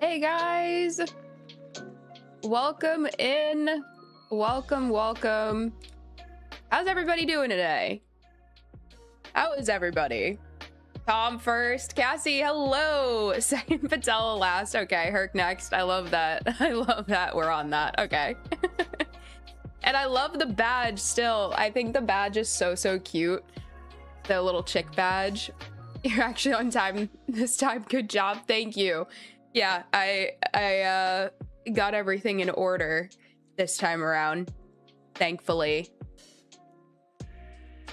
Hey guys, welcome in. Welcome. How's everybody doing today? How is everybody? Tom first, Cassie, hello. Second, Patella last. Okay, Herc next. I love that. I love that we're on that. Okay. And I love the badge still. I think the badge is so cute. The little chick badge. You're actually on time this time. Good job. Thank you. Yeah, I got everything in order this time around, thankfully.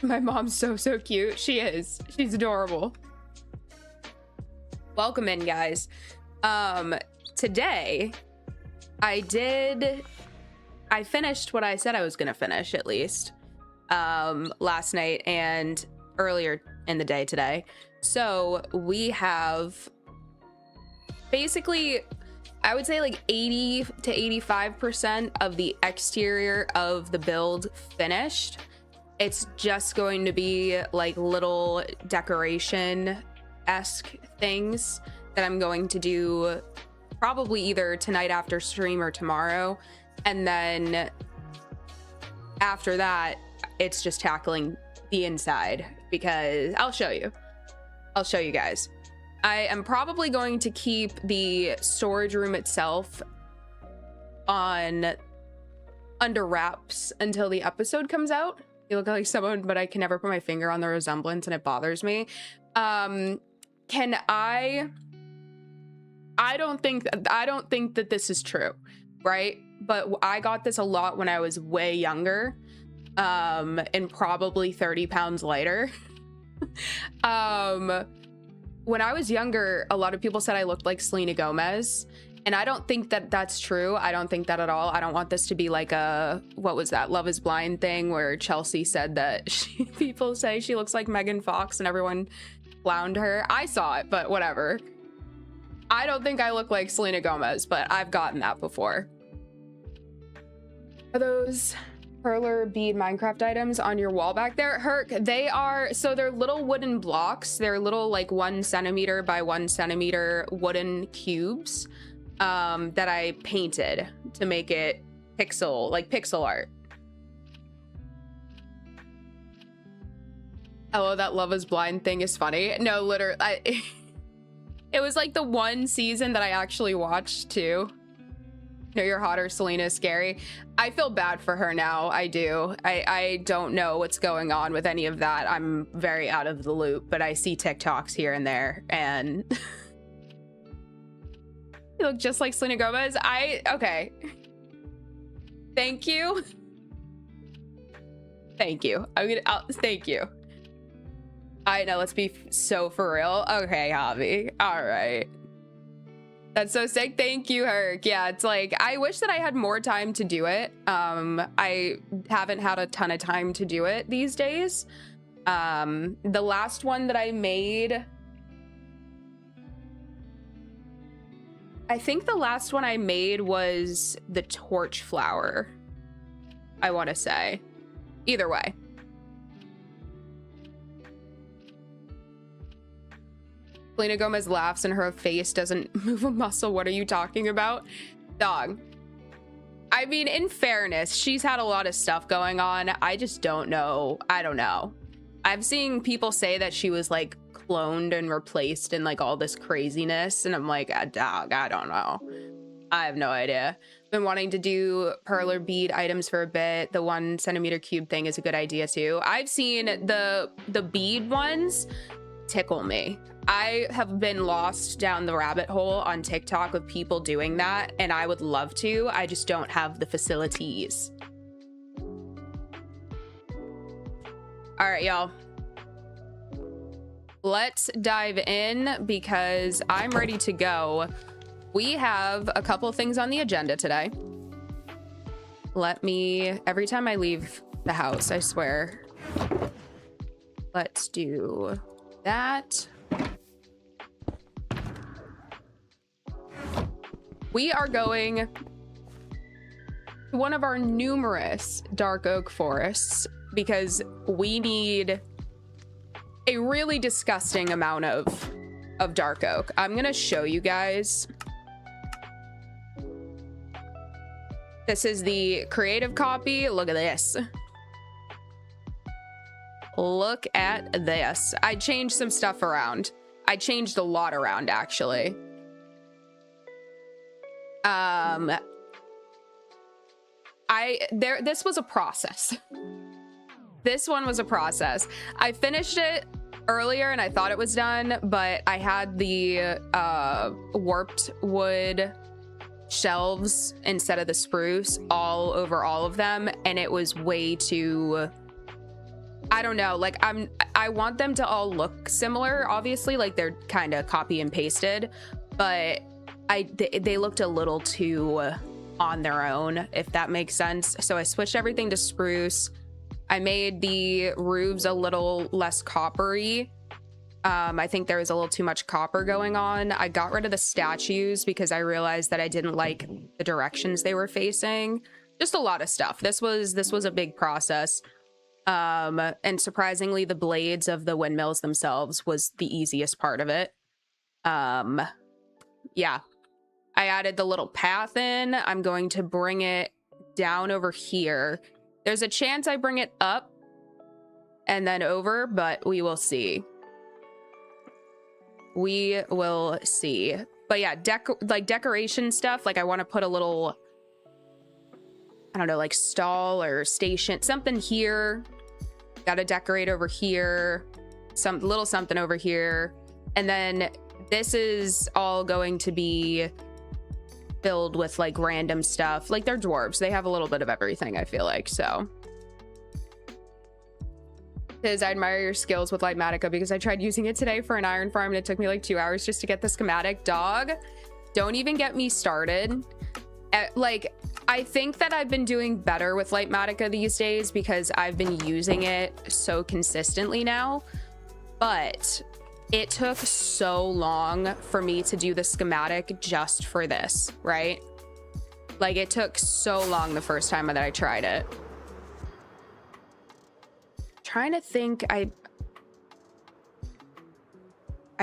My mom's so cute. She is. She's adorable. Welcome in, guys. Today I finished what I said I was gonna finish, at least last night and earlier in the day today. So we have basically, I would say like 80 to 85% of the exterior of the build finished. It's just going to be like little decoration-esque things that I'm going to do probably either tonight after stream or tomorrow. And then after that, it's just tackling the inside, because I'll show you guys. I am probably going to keep the storage room itself under wraps until the episode comes out. You look like someone, but I can never put my finger on the resemblance and it bothers me. I don't think that this is true, right? But I got this a lot when I was way younger, and probably 30 pounds lighter. When I was younger, a lot of people said I looked like Selena Gomez, and I don't think that that's true. I don't think that at all. I don't want this to be like a, what was that, Love is Blind thing where Chelsea said that people say she looks like Megan Fox and everyone clowned her. I saw it, but whatever. I don't think I look like Selena Gomez, but I've gotten that before. Are those perler bead Minecraft items on your wall back there, Herc? They are, so they're little wooden blocks. They're little like 1 centimeter by 1 centimeter wooden cubes that I painted to make it pixel art. Oh, that Love is Blind thing is funny. No, literally, it was like the one season that I actually watched too. No, you're hotter, Selena is scary. I feel bad for her now. I do. I don't know what's going on with any of that. I'm very out of the loop, but I see TikToks here and there, and you look just like Selena Gomez. Okay. Thank you. Thank you. Thank you. I know, let's be so for real. Okay, Javi. All right. That's so sick. Thank you, Herc. Yeah, it's like, I wish that I had more time to do it. I haven't had a ton of time to do it these days. The last one that I made, I think the last one I made was the torch flower, I want to say. Either way. Selena Gomez laughs and her face doesn't move a muscle. What are you talking about? Dog. I mean, in fairness, she's had a lot of stuff going on. I just don't know. I don't know. I've seen people say that she was like cloned and replaced and like all this craziness. And I'm like, dog, I don't know. I have no idea. Been wanting to do perler bead items for a bit. The 1 centimeter cube thing is a good idea too. I've seen the bead ones tickle me. I have been lost down the rabbit hole on TikTok with people doing that, and I would love to. I just don't have the facilities. All right, y'all. Let's dive in because I'm ready to go. We have a couple things on the agenda today. Every time I leave the house, I swear. Let's do that. We are going to one of our numerous dark oak forests because we need a really disgusting amount of dark oak. I'm gonna show you guys This is the creative copy. Look at this. Look at this. I changed some stuff around. I changed a lot around, actually. This was a process. This one was a process. I finished it earlier and I thought it was done, but I had the warped wood shelves instead of the spruce all over all of them, and it was way too, I don't know, like I want them to all look similar, obviously, like they're kind of copy and pasted, but they looked a little too on their own, if that makes sense. So I switched everything to spruce. I made the roofs a little less coppery. I think there was a little too much copper going on. I got rid of the statues because I realized that I didn't like the directions they were facing. Just a lot of stuff. This was a big process. And surprisingly, the blades of the windmills themselves was the easiest part of it. Yeah. I added the little path in. I'm going to bring it down over here. There's a chance I bring it up and then over, but we will see. We will see. But yeah, decoration stuff. Like I want to put a little, I don't know, like stall or station, something here. Got to decorate over here. Some little something over here. And then this is all going to be filled with like random stuff. Like they're dwarves. They have a little bit of everything, I feel like. So says, I admire your skills with Lightmatica because I tried using it today for an iron farm and it took me like 2 hours just to get the schematic. Dog, don't even get me started. Like, I think that I've been doing better with Lightmatica these days because I've been using it so consistently now, but it took so long for me to do the schematic just for this, right? Like it took so long the first time that I tried it. Trying to think, I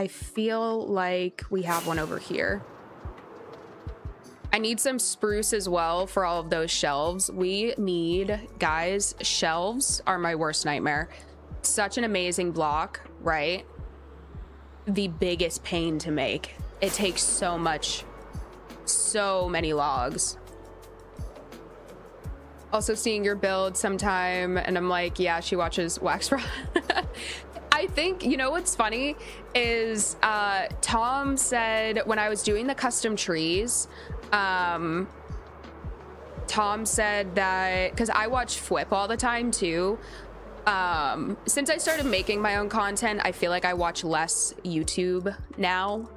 feel like we have one over here. I need some spruce as well for all of those shelves. We need, guys, shelves are my worst nightmare. Such an amazing block, right? The biggest pain to make. It takes so much, so many logs. Also seeing your build sometime and I'm like, yeah, she watches Wax Raw. I think, you know what's funny is Tom said when I was doing the custom trees, Tom said that, because I watch Fwip all the time too. Since I started making my own content, I feel like I watch less YouTube now.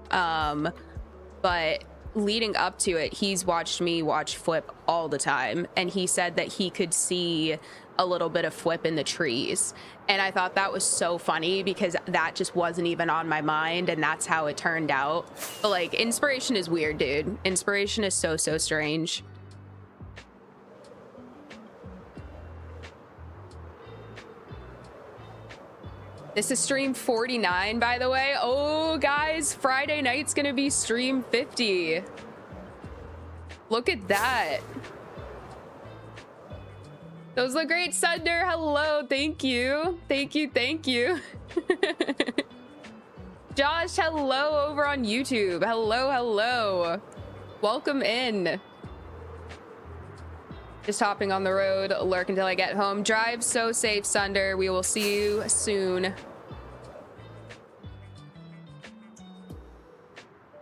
But leading up to it, he's watched me watch Fwip all the time. And he said that he could see a little bit of Fwip in the trees. And I thought that was so funny because that just wasn't even on my mind. And that's how it turned out. But like, inspiration is weird, dude. Inspiration is so, so strange. This is stream 49, by the way. Oh, guys, Friday night's gonna be stream 50. Look at that. Those look great, Sunder. Hello, thank you. Thank you, thank you. Josh, hello over on YouTube. Hello, hello. Welcome in. Just hopping on the road, lurk until I get home. Drive so safe, Sunder. We will see you soon.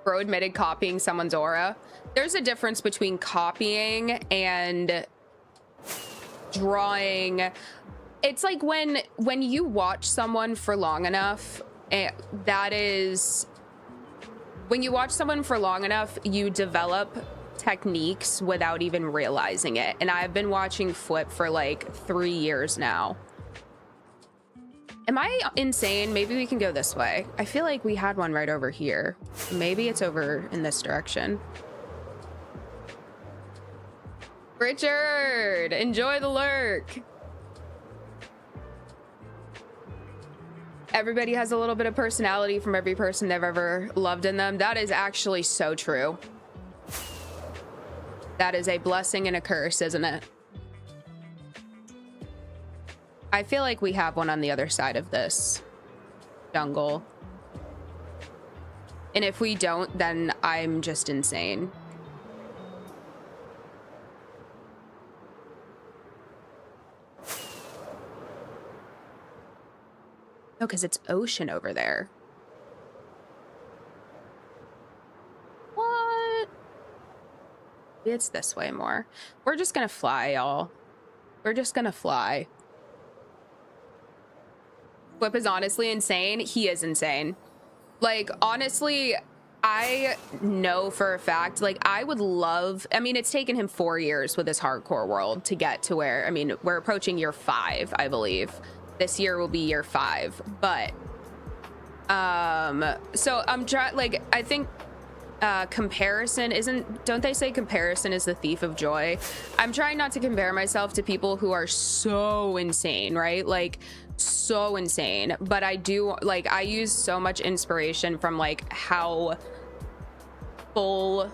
Bro admitted copying someone's aura. There's a difference between copying and drawing. It's like when you watch someone for long enough, that is, when you watch someone for long enough, you develop techniques without even realizing it. And I've been watching Fwip for like 3 years now. Am I insane? Maybe we can go this way. I feel like we had one right over here. Maybe it's over in this direction. Richard, enjoy the lurk. Everybody has a little bit of personality from every person they've ever loved in them. That is actually so true. That is a blessing and a curse, isn't it? I feel like we have one on the other side of this jungle. And if we don't, then I'm just insane. No, because it's ocean over there. What? It's this way more. We're just gonna fly, y'all. We're just gonna fly. Whip is honestly insane. He is insane. Like, honestly, I know for a fact, like, I would love, I mean, it's taken him 4 years with his hardcore world to get to where, I mean, we're approaching year 5, I believe. This year will be year 5, but so I'm trying, like, I think comparison isn't, don't they say comparison is the thief of joy? I'm trying not to compare myself to people who are so insane, right? Like, so insane. But I do, like, I use so much inspiration from like how full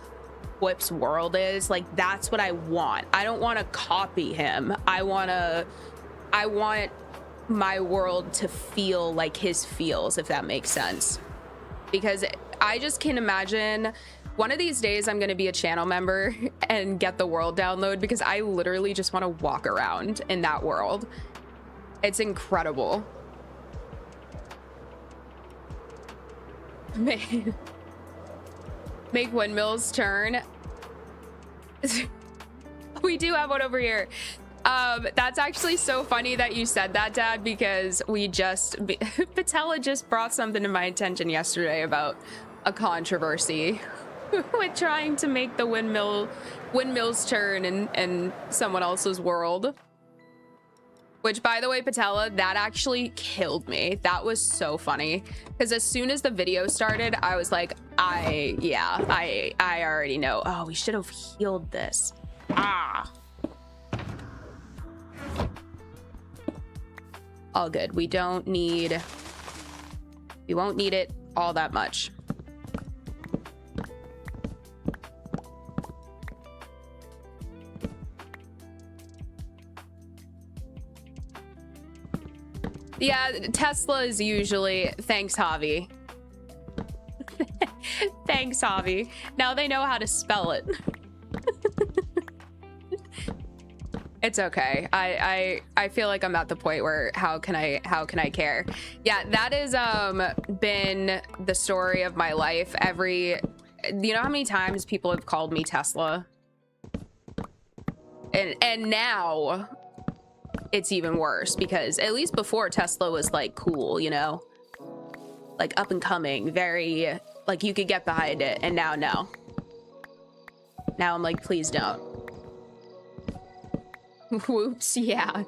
Whip's world is. Like, that's what I want. I don't want to copy him. I want my world to feel like his feels, if that makes sense. Because I just can imagine one of these days I'm going to be a channel member and get the world download, because I literally just want to walk around in that world. It's incredible. Make windmills turn. We do have one over here. That's actually so funny that you said that, Dad, because Patella just brought something to my attention yesterday about a controversy with trying to make the windmills turn in someone else's world. Which, by the way, Patella, that actually killed me. That was so funny. Because as soon as the video started, I was like, I already know. Oh, we should have healed this. Ah. All good. We won't need it all that much. Yeah, Tesla is usually, thanks, Javi. Thanks, Javi. Now they know how to spell it. It's okay. I feel like I'm at the point where how can I care? Yeah, that has been the story of my life. You know how many times people have called me Tesla? And now it's even worse, because at least before Tesla was like cool, you know, like up and coming, very like you could get behind it. And now no. Now I'm like, please don't. Whoops, yeah.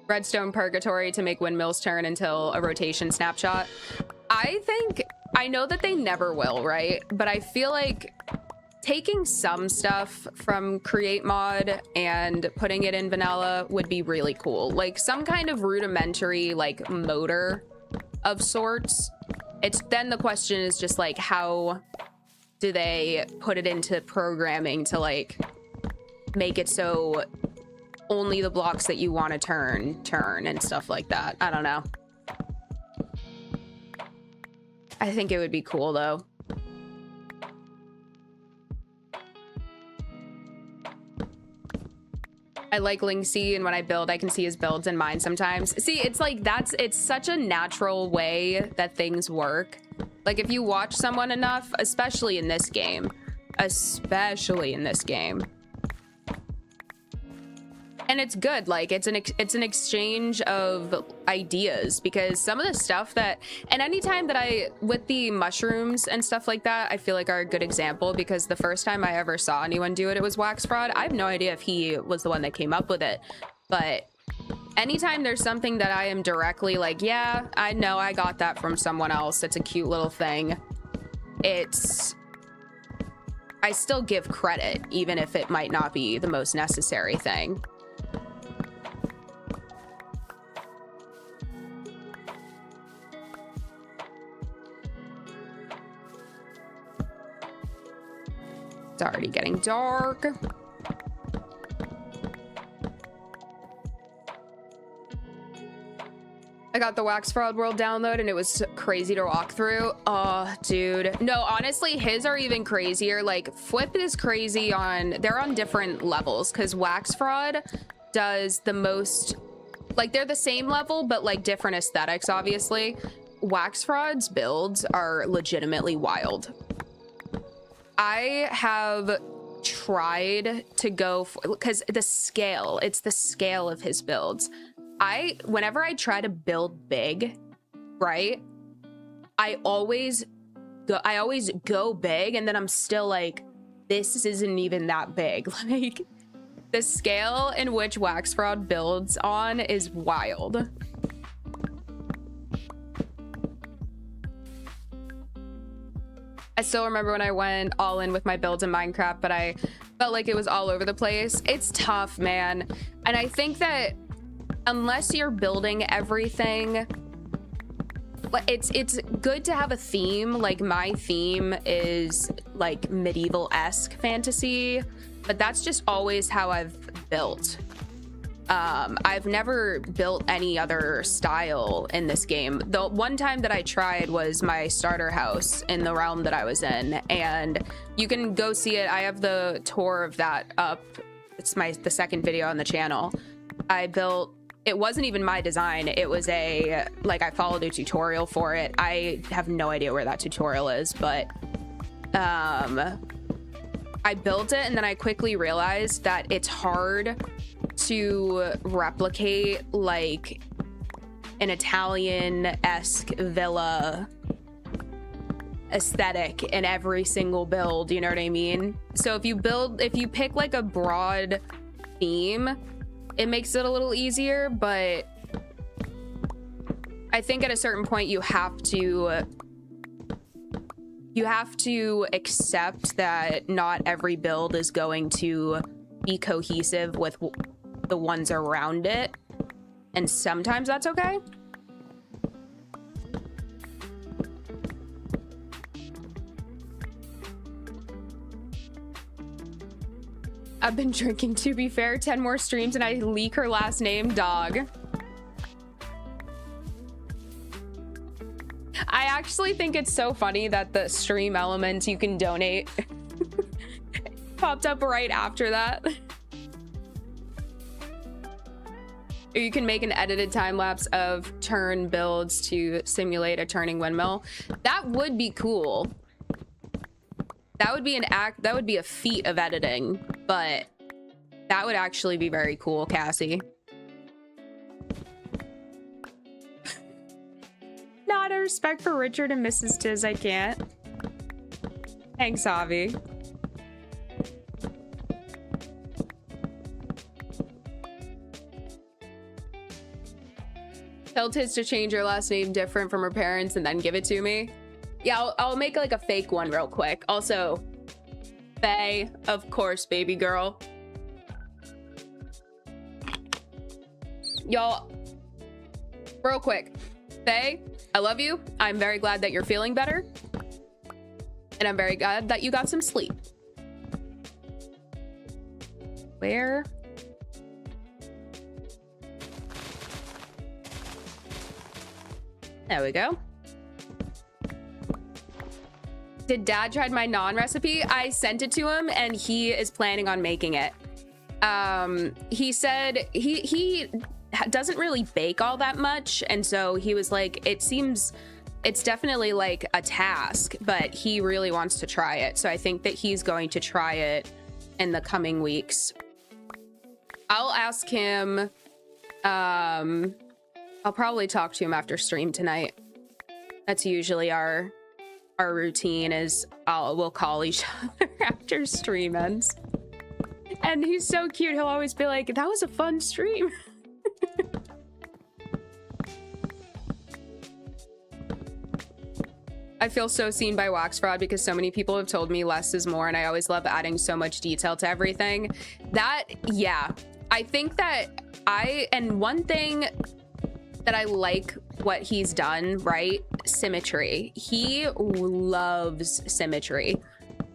Redstone purgatory to make windmills turn until a rotation snapshot. I know that they never will, right? But I feel like taking some stuff from Create Mod and putting it in vanilla would be really cool. Like some kind of rudimentary like motor of sorts. Then the question is just like, how do they put it into programming to like make it so only the blocks that you want to turn and stuff like that? I don't know. I think it would be cool though. I like Linksy, and when I build, I can see his builds in mine sometimes. See, it's like it's such a natural way that things work. Like if you watch someone enough, especially in this game, and it's good, like it's an exchange of ideas, because some of the stuff that, and anytime that with the mushrooms and stuff like that, I feel like are a good example, because the first time I ever saw anyone do it, it was Wax Fraud. I have no idea if he was the one that came up with it, but anytime there's something that I am directly like, yeah, I know I got that from someone else, it's a cute little thing, I still give credit, even if it might not be the most necessary thing. It's already getting dark. I got the Wax Fraud World download and it was crazy to walk through. Oh, dude. No, honestly, his are even crazier. Like, Flip is crazy on... They're on different levels because Wax Fraud does the most... Like, they're the same level, but, like, different aesthetics, obviously. Wax Fraud's builds are legitimately wild. I have tried to go... Because the scale, it's the scale of his builds. Whenever I try to build big, right, I always go big, and then I'm still like, this isn't even that big. Like, the scale in which Wax Fraud builds on is wild. I still remember when I went all in with my builds in Minecraft, but I felt like it was all over the place. It's tough, man. And I think that unless you're building everything, it's good to have a theme. Like, my theme is like medieval-esque fantasy, but that's just always how I've built. I've never built any other style in this game. The one time that I tried was my starter house in the realm that I was in, and you can go see it. I have the tour of that up. It's the second video on the channel. I built... It wasn't even my design. It was I followed a tutorial for it. I have no idea where that tutorial is, but I built it, and then I quickly realized that it's hard to replicate like an Italian-esque villa aesthetic in every single build, you know what I mean? So if you pick like a broad theme, it makes it a little easier, but I think at a certain point you have to accept that not every build is going to be cohesive with the ones around it, and sometimes that's okay. I've been drinking, to be fair. 10 more streams and I leak her last name, dog. I actually think it's so funny that the stream elements you can donate popped up right after that. You can make an edited time lapse of turn builds to simulate a turning windmill. That would be cool. That would be a feat of editing, but that would actually be very cool, Cassie. Not a respect for Richard and Mrs. Tiz, I can't. Thanks, Avi. Tell Tiz to change her last name different from her parents and then give it to me. Yeah, I'll make like a fake one real quick. Also, Faye, of course, baby girl. Y'all, real quick. Faye, I love you. I'm very glad that you're feeling better. And I'm very glad that you got some sleep. Where? There we go. Did Dad try my naan recipe? I sent it to him and he is planning on making it. He said he doesn't really bake all that much, and so he was like, it's definitely like a task, but he really wants to try it. So I think that he's going to try it in the coming weeks. I'll ask him. I'll probably talk to him after stream tonight. That's usually our routine, is we'll call each other after stream ends. And he's so cute. He'll always be like, that was a fun stream. I feel so seen by Wax Fraud because so many people have told me less is more, and I always love adding so much detail to everything. That, yeah, I think that and one thing that I like what he's done, right? Symmetry. He loves symmetry.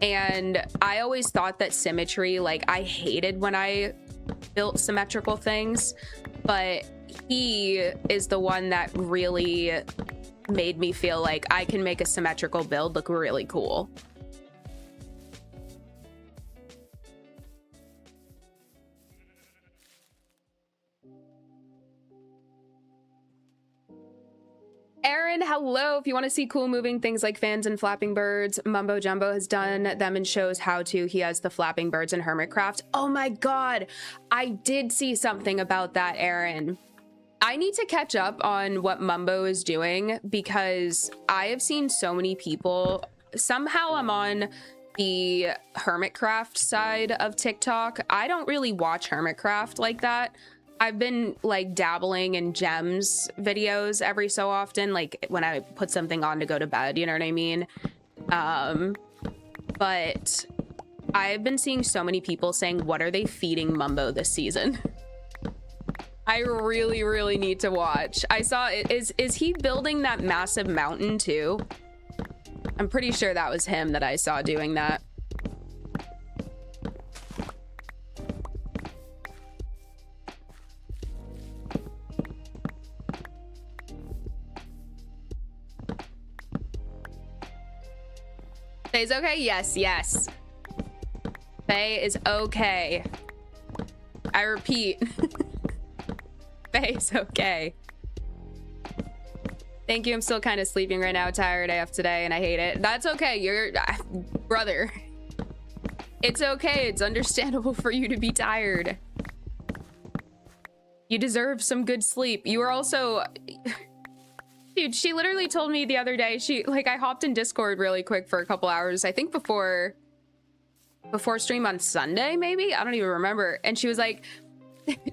And I always thought that symmetry, like I hated when I built symmetrical things, but he is the one that really made me feel like I can make a symmetrical build look really cool. Aaron, hello. If you want to see cool moving things like fans and flapping birds, Mumbo Jumbo has done them and shows how to. He has the flapping birds in Hermitcraft. Oh my God. I did see something about that, Aaron. I need to catch up on what Mumbo is doing because I have seen so many people. Somehow I'm on the Hermitcraft side of TikTok. I don't really watch Hermitcraft like that. I've been like dabbling in gems videos every so often, like when I put something on to go to bed, you know what I mean? But I've been seeing so many people saying, what are they feeding Mumbo this season? I really need to watch. I saw it. Is he building that massive mountain too? I'm pretty sure that was him that I saw doing that. Faye's okay? Yes, yes. Faye is okay. I repeat. Faye's okay. Thank you. I'm still kind of sleeping right now. Tired AF today and I hate it. That's okay. You're brother. It's okay. It's understandable for you to be tired. You deserve some good sleep. You are also... Dude, she literally told me the other day, I hopped in Discord really quick for a couple hours, I think before stream on Sunday, maybe? I don't even remember. And she was like,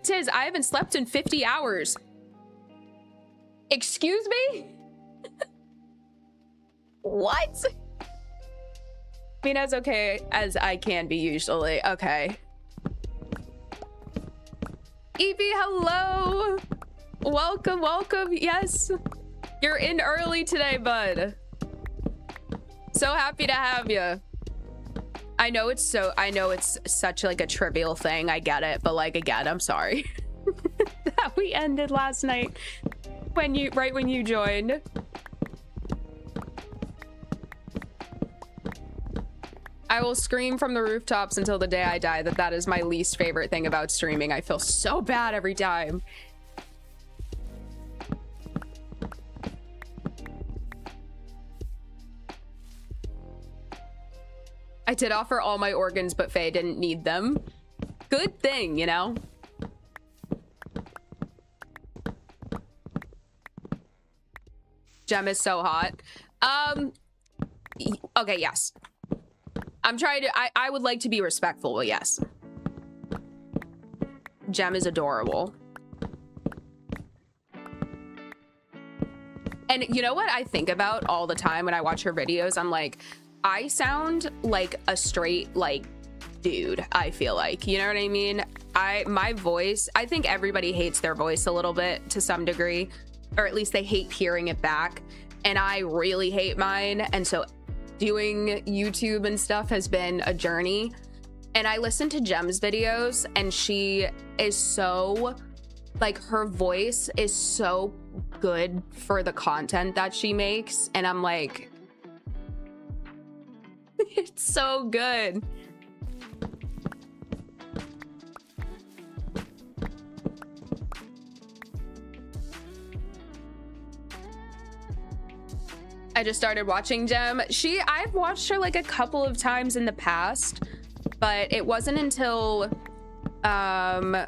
Tiz, I haven't slept in 50 hours. Excuse me? What? I mean, as okay as I can be usually. Okay. Evie, hello. Welcome, welcome. Yes. You're in early today, bud. So happy to have you. I know it's such like a trivial thing. I get it, but like again, I'm sorry that we ended last night right when you joined. I will scream from the rooftops until the day I die that is my least favorite thing about streaming. I feel so bad every time. I did offer all my organs, but Faye didn't need them. Good thing, you know? Gem is so hot. Okay, yes. I'm trying to, I would like to be respectful, but yes. Gem is adorable. And you know what I think about all the time when I watch her videos? I'm like, I sound like a straight, like, dude, I feel like. You know what I mean? My voice, I think everybody hates their voice a little bit to some degree, or at least they hate hearing it back. And I really hate mine. And so doing YouTube and stuff has been a journey. And I listen to Gem's videos and she is so, like, her voice is so good for the content that she makes. And I'm like, it's so good. I just started watching Gem. I've watched her like a couple of times in the past, but it wasn't until I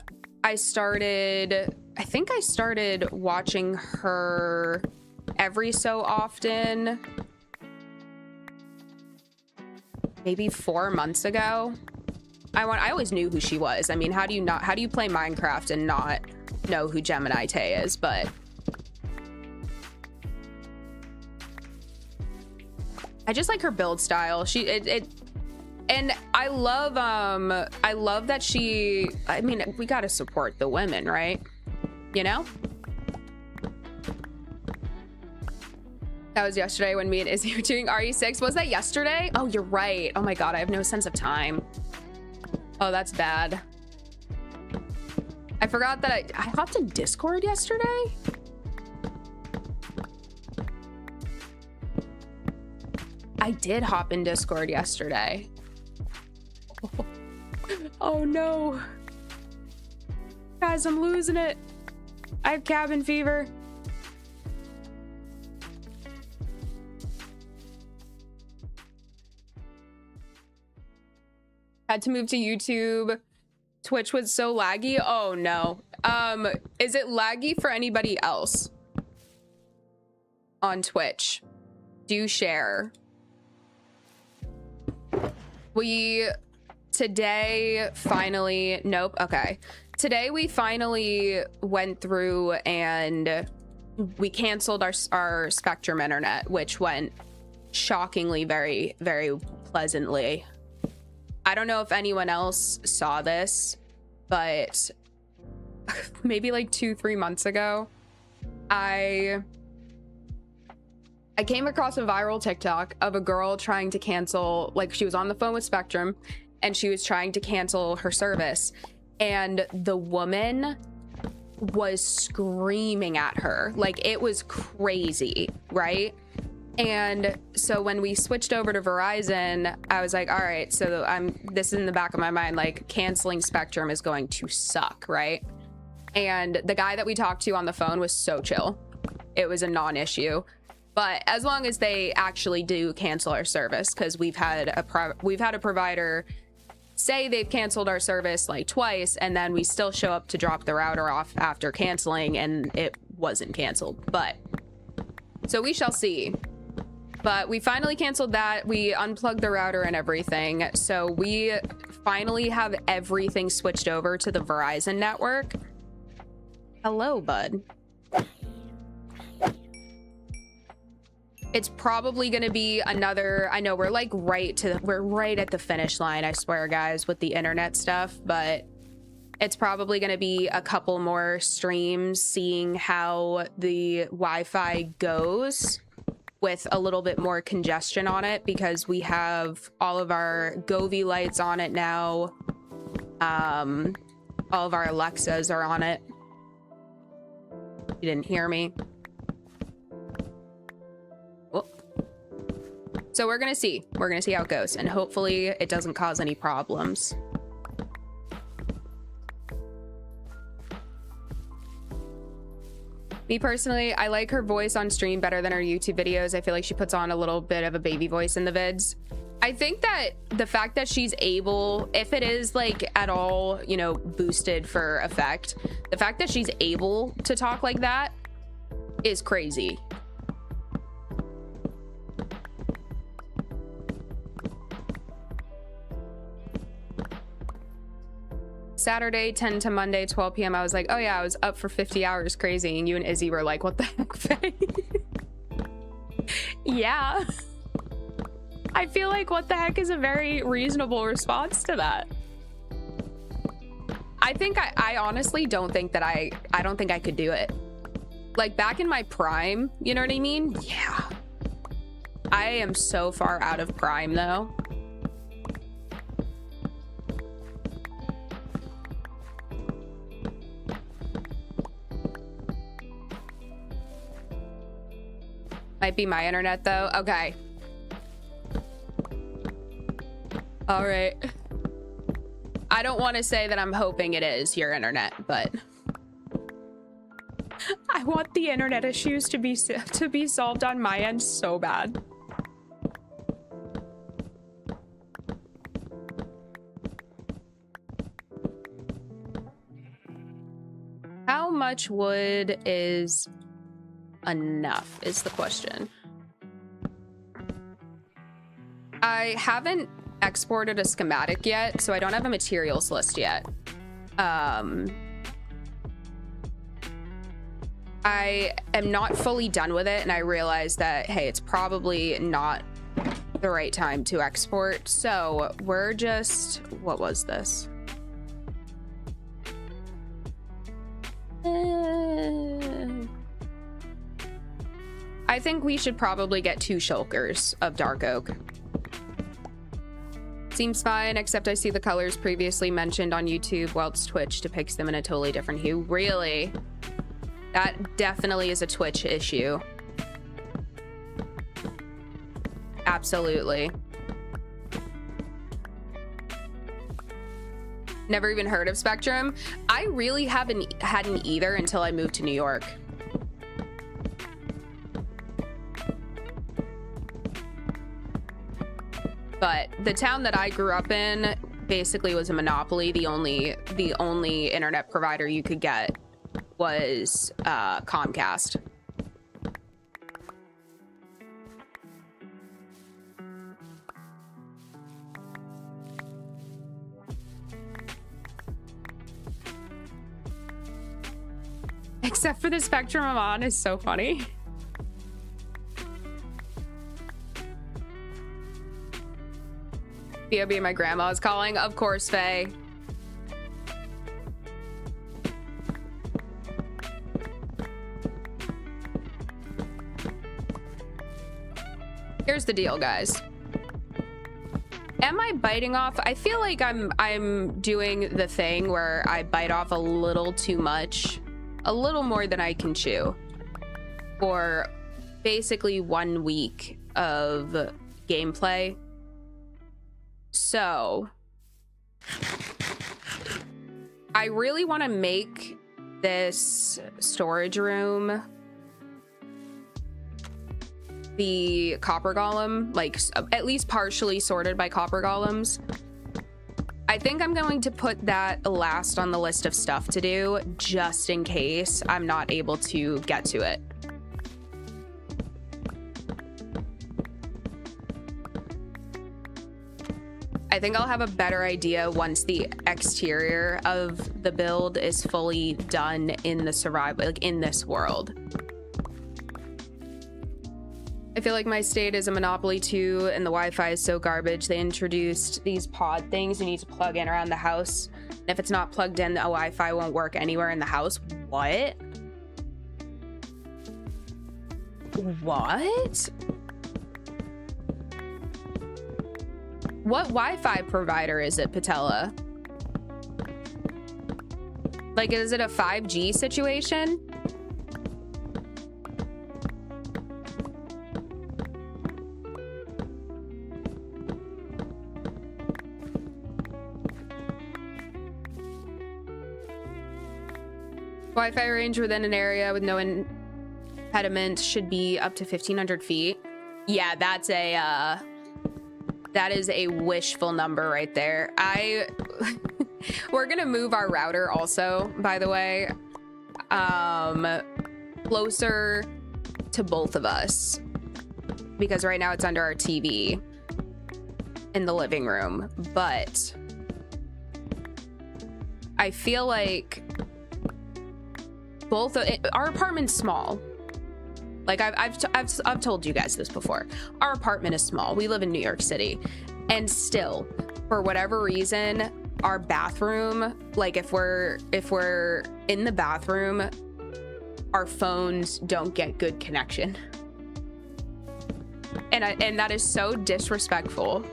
think I started watching her every so often, maybe 4 months ago. I always knew who she was. I mean, how do you play Minecraft and not know who Gemini Tay is? But I just like her build style. And I love that I mean, we gotta support the women, right? You know? That was yesterday when me and Izzy were doing RE6. Was that yesterday? Oh, you're right. Oh my God, I have no sense of time. Oh, that's bad. I forgot that I hopped in Discord yesterday. I did hop in Discord yesterday. Oh no. Guys, I'm losing it. I have cabin fever. Had to move to YouTube. Twitch was so laggy. Oh no. Is it laggy for anybody else on Twitch? Do share. We today finally, nope, okay. Today we finally went through and we canceled our Spectrum internet, which went shockingly very, very pleasantly. I don't know if anyone else saw this, but maybe like 2-3 months ago, I came across a viral TikTok of a girl trying to cancel, like she was on the phone with Spectrum and she was trying to cancel her service. And the woman was screaming at her. Like it was crazy, right? And so when we switched over to Verizon, I was like, all right, so this is in the back of my mind, like canceling Spectrum is going to suck, right? And the guy that we talked to on the phone was so chill. It was a non-issue. But as long as they actually do cancel our service, because we've had a provider say they've canceled our service like twice, and then we still show up to drop the router off after canceling and it wasn't canceled. But so we shall see. But we finally canceled that. We unplugged the router and everything. So we finally have everything switched over to the Verizon network. Hello, bud. It's probably going to be another, I know we're like we're right at the finish line, I swear, guys, with the internet stuff, but it's probably going to be a couple more streams seeing how the Wi-Fi goes with a little bit more congestion on it, because we have all of our Govee lights on it now. All of our Alexas are on it. You didn't hear me. So we're gonna see how it goes, and hopefully it doesn't cause any problems. Me personally, I like her voice on stream better than her YouTube videos. I feel like she puts on a little bit of a baby voice in the vids. I think that the fact that she's able, if it is like at all, you know, boosted for effect, the fact that she's able to talk like that is crazy. Saturday 10 to Monday 12 p.m. I was like, oh yeah, I was up for 50 hours, crazy. And you and Izzy were like, what the heck, Faye? Yeah. I feel like what the heck is a very reasonable response to that. I think I honestly don't think that I don't think I could do it. Like back in my prime, you know what I mean? Yeah. I am so far out of prime though. Might be my internet though. Okay. All right. I don't want to say that I'm hoping it is your internet, but I want the internet issues to be solved on my end so bad. How much wood is enough is the question. I haven't exported a schematic yet, so I don't have a materials list yet. I am not fully done with it, and I realized that, hey, it's probably not the right time to export. So we're just, what was this? I think we should probably get 2 shulkers of dark oak. Seems fine, except I see the colors previously mentioned on YouTube, whilst Twitch depicts them in a totally different hue. Really? That definitely is a Twitch issue. Absolutely. Never even heard of Spectrum. I really hadn't either until I moved to New York. But the town that I grew up in basically was a monopoly. The only internet provider you could get was Comcast. Except for the spectrum I'm on is so funny. B.O.B. my grandma is calling. Of course, Faye. Here's the deal, guys. Am I biting off? I feel like I'm doing the thing where I bite off a little too much, a little more than I can chew, for basically 1 week of gameplay. So I really want to make this storage room the copper golem, like at least partially sorted by copper golems. I think I'm going to put that last on the list of stuff to do, just in case I'm not able to get to it. I think I'll have a better idea once the exterior of the build is fully done in the survival, like in this world. I feel like my state is a monopoly too, and the Wi-Fi is so garbage. They introduced these pod things you need to plug in around the house. And if it's not plugged in, the Wi-Fi won't work anywhere in the house. What? What? What Wi-Fi provider is it, Patella? Like, is it a 5G situation? Wi-Fi range within an area with no impediment should be up to 1,500 feet. Yeah, that's a, that is a wishful number right there. We're gonna move our router also, by the way, closer to both of us, because right now it's under our TV in the living room. But I feel like both our apartment's small. Like I've told you guys this before. Our apartment is small. We live in New York City, and still, for whatever reason, our bathroom, like if we're in the bathroom, our phones don't get good connection, and that is so disrespectful.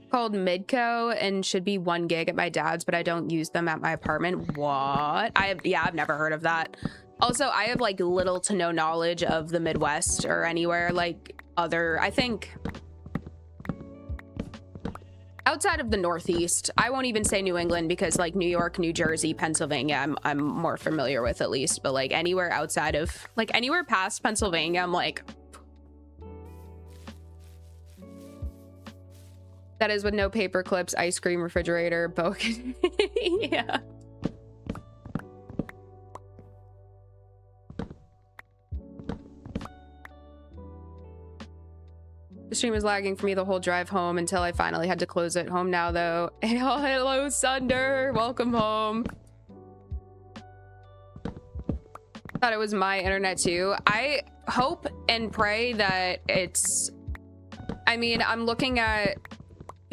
Called Midco and should be 1 gig at my dad's, but I don't use them at my apartment. What? I've never heard of that. Also, I have like little to no knowledge of the Midwest or anywhere like other, I think outside of the Northeast. I won't even say New England, because like New York, New Jersey, Pennsylvania, I'm more familiar with at least, but like anywhere outside of, like anywhere past Pennsylvania, I'm like, that is with no paper clips, ice cream, refrigerator, both. Yeah. The stream was lagging for me the whole drive home until I finally had to close it. Home now, though. Oh, hello, Sunder. Welcome home. Thought it was my internet, too. I hope and pray that it's... I mean, I'm looking at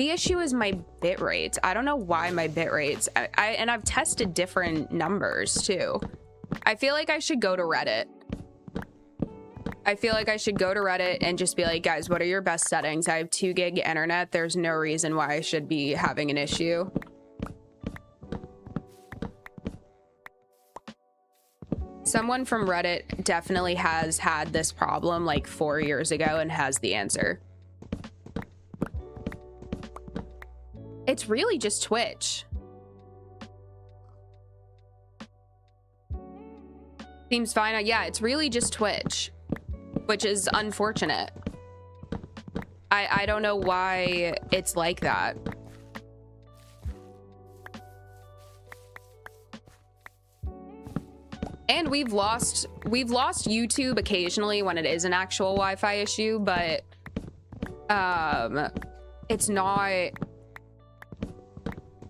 The issue is my bit rates. I don't know why my bit rates. And I've tested different numbers too. I feel like I should go to Reddit. I feel like I should go to Reddit and just be like, guys, what are your best settings? I have 2 gig internet. There's no reason why I should be having an issue. Someone from Reddit definitely has had this problem like 4 years ago and has the answer. It's really just Twitch. Seems fine. Yeah, it's really just Twitch, which is unfortunate. I don't know why it's like that. And we've lost YouTube occasionally when it is an actual Wi-Fi issue, but it's not.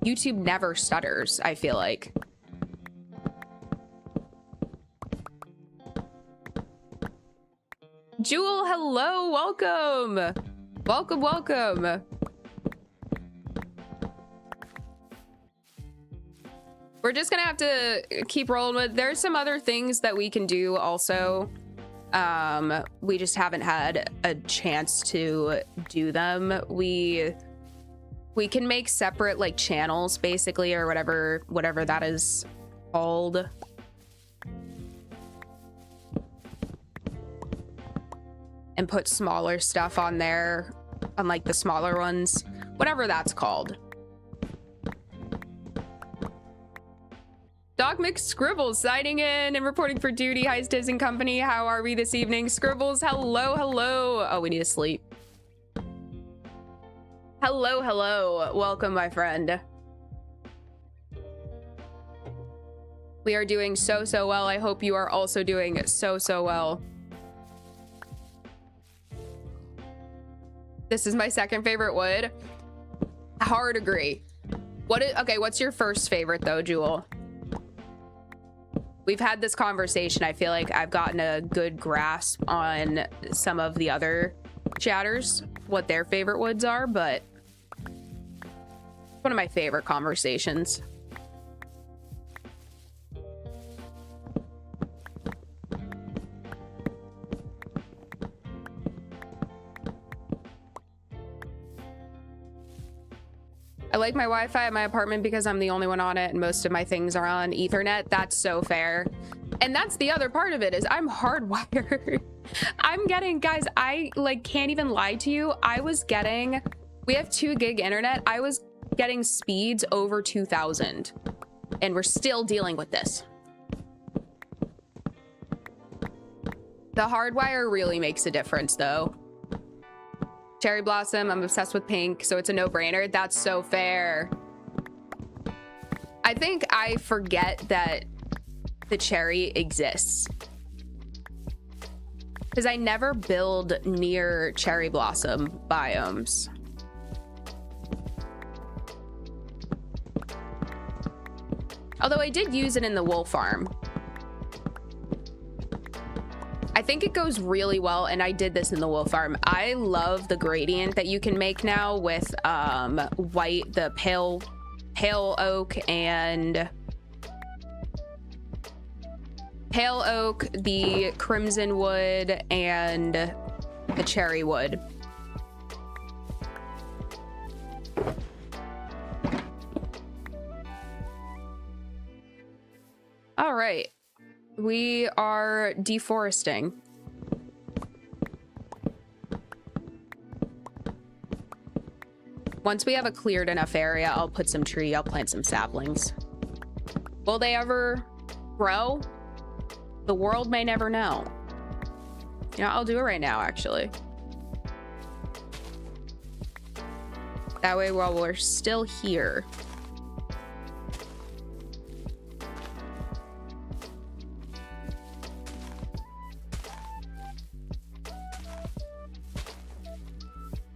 YouTube never stutters, I feel like. Jewel, hello, welcome. Welcome, welcome. We're just gonna have to keep rolling with. There's some other things that we can do also. We just haven't had a chance to do them. We can make separate like channels basically, or whatever that is called. And put smaller stuff on there, on like the smaller ones, whatever that's called. Doc McScribbles signing in and reporting for duty. Hi, Stiz and company. How are we this evening? Scribbles, hello, hello. Oh, we need to sleep. Hello, hello. Welcome, my friend. We are doing so well. I hope you are also doing so well. This is my second favorite wood. Hard agree. Okay, what's your first favorite though, Jewel? We've had this conversation. I feel like I've gotten a good grasp on some of the other chatters, what their favorite woods are, but one of my favorite conversations. I like my Wi-Fi at my apartment because I'm the only one on it and most of my things are on Ethernet. That's so fair. And that's the other part of it is I'm hardwired. I'm getting, guys, I like can't even lie to you. We have 2 gig internet. I was getting speeds over 2,000 and we're still dealing with this. The hardwire really makes a difference though. Cherry Blossom, I'm obsessed with pink, so it's a no-brainer. That's so fair. I think I forget that the cherry exists because I never build near cherry blossom biomes. Although I did use it in the wool farm. I think it goes really well, and I did this in the wool farm. I love the gradient that you can make now with the pale oak and pale oak, the crimson wood, and the cherry wood. All right. We are deforesting. Once we have a cleared enough area, I'll put some tree, I'll plant some saplings. Will they ever grow? The world may never know. You know, I'll do it right now, actually. That way, while we're still here.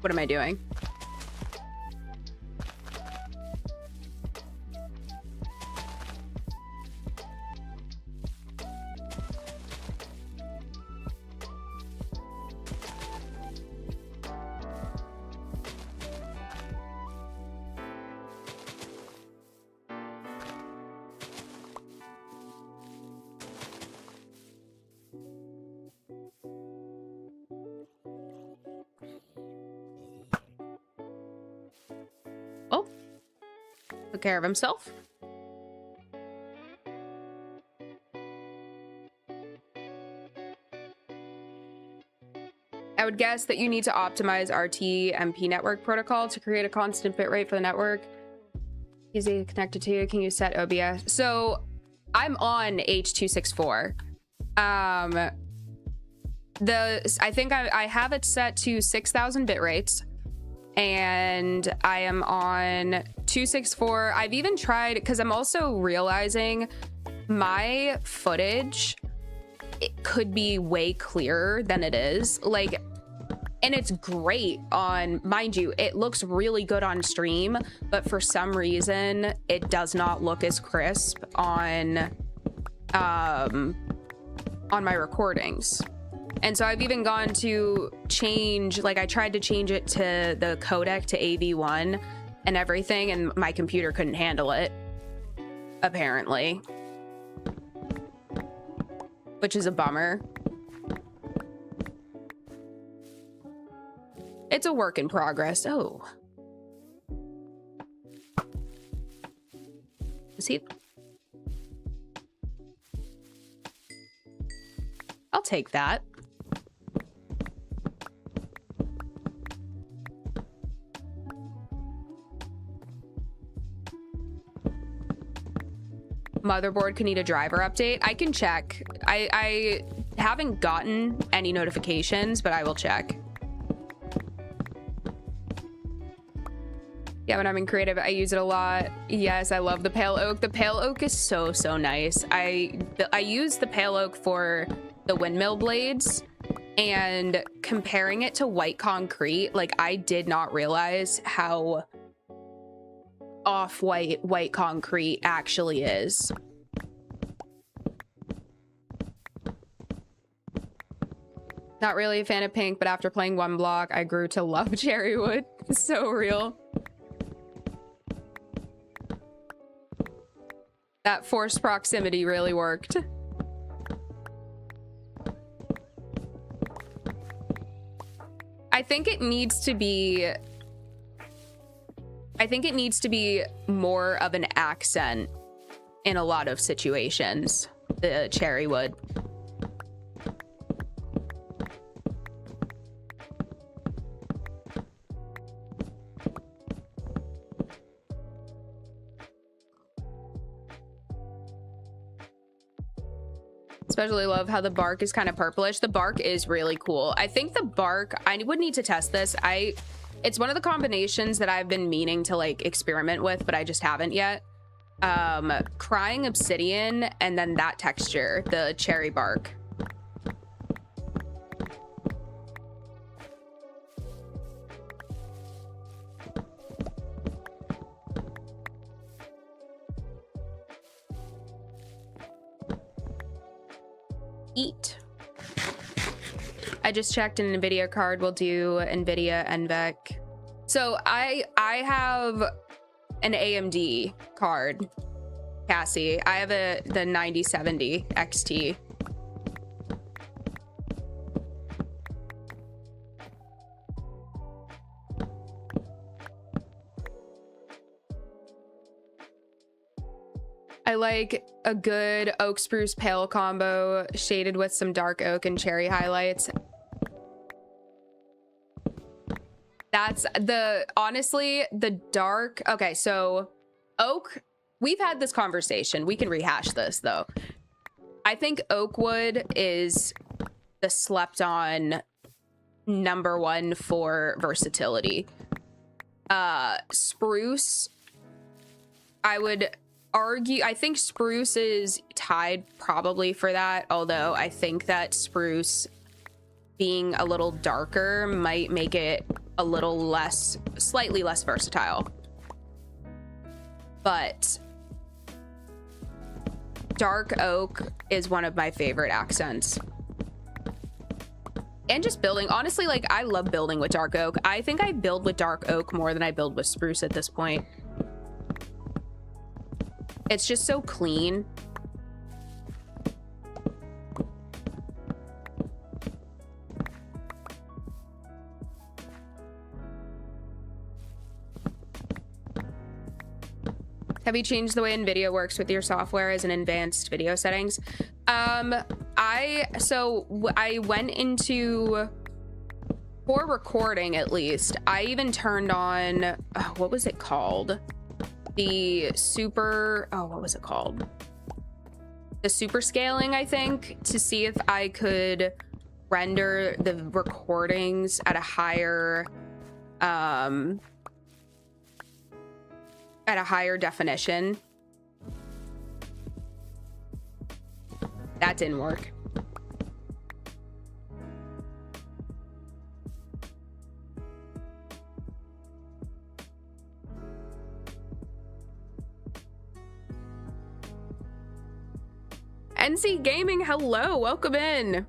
What am I doing? Took care of himself. I would guess that you need to optimize RTMP network protocol to create a constant bit rate for the network. Easy to connect it to. Can you set OBS? So I'm on H.264. I think I have it set to 6,000 bit rates, and I am on 264. I've even tried, because I'm also realizing my footage, it could be way clearer than it is. Like, and it's great on, mind you, it looks really good on stream, but for some reason it does not look as crisp on my recordings. And so I've even gone to change, like I tried to change it to the codec to AV1 and everything, and my computer couldn't handle it, apparently. Which is a bummer. It's a work in progress. Oh. Is he? I'll take that. Motherboard could need a driver update. I can check. I haven't gotten any notifications, but I will check. Yeah, when I'm in creative, I use it a lot. Yes, I love the pale oak. The pale oak is so, so nice. I use the pale oak for the windmill blades, and comparing it to white concrete, like I did not realize how off-white white concrete actually is. Not really a fan of pink, but after playing one block, I grew to love cherrywood. So real. That forced proximity really worked. I think it needs to be more of an accent in a lot of situations, the cherry wood. Especially love how the bark is kind of purplish. The bark is really cool. I think the bark, I would need to test this. It's one of the combinations that I've been meaning to like experiment with, but I just haven't yet. Crying obsidian and then that texture, the cherry bark. Eat. I just checked an NVIDIA card will do NVIDIA NVEC. So I have an AMD card, Cassie. I have the 9070 XT. I like a good oak spruce pale combo shaded with some dark oak and cherry highlights. That's honestly, the dark. Okay, so oak, we've had this conversation. We can rehash this though. I think oak wood is the slept on #1 for versatility. Spruce, I would argue, I think spruce is tied probably for that, although I think that spruce being a little darker might make it a little less, slightly less versatile. But dark oak is one of my favorite accents. And just building, honestly, like I love building with dark oak. I think I build with dark oak more than I build with spruce at this point. It's just so clean. Have you changed the way NVIDIA works with your software as an advanced video settings? I went into, for recording at least, I even turned on, what was it called? The super, what was it called? The super scaling, I think, to see if I could render the recordings at a higher, definition. That didn't work. NC Gaming, hello, welcome in.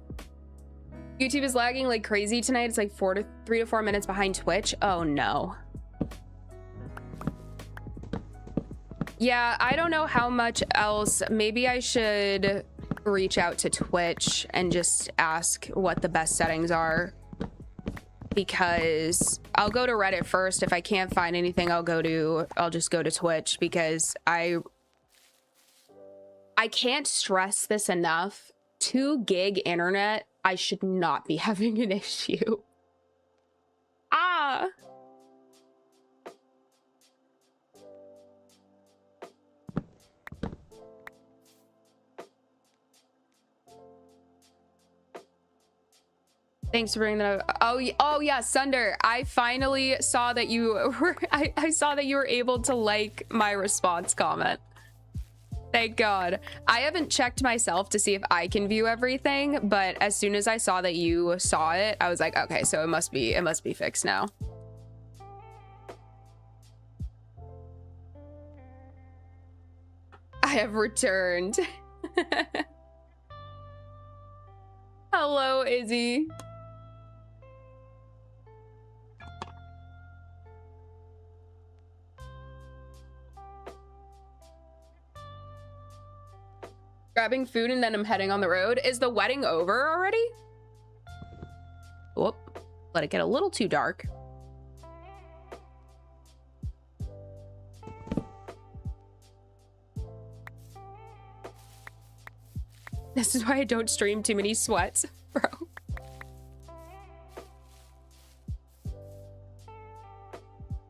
YouTube is lagging like crazy tonight. It's like 3 to 4 minutes behind Twitch. Oh no. Yeah, I don't know how much else. Maybe I should reach out to Twitch and just ask what the best settings are, because I'll go to Reddit first. If I can't find anything, I'll just go to Twitch, because I can't stress this enough. 2 gig internet, I should not be having an issue. Ah. Thanks for bringing that up. Oh yeah, Sunder. I finally saw that you were. I saw that you were able to like my response comment. Thank God. I haven't checked myself to see if I can view everything, but as soon as I saw that you saw it, I was like, okay, so it must be fixed now. I have returned. Hello, Izzy. Grabbing food and then I'm heading on the road. Is the wedding over already? Whoop. Let it get a little too dark. This is why I don't stream too many sweats, bro.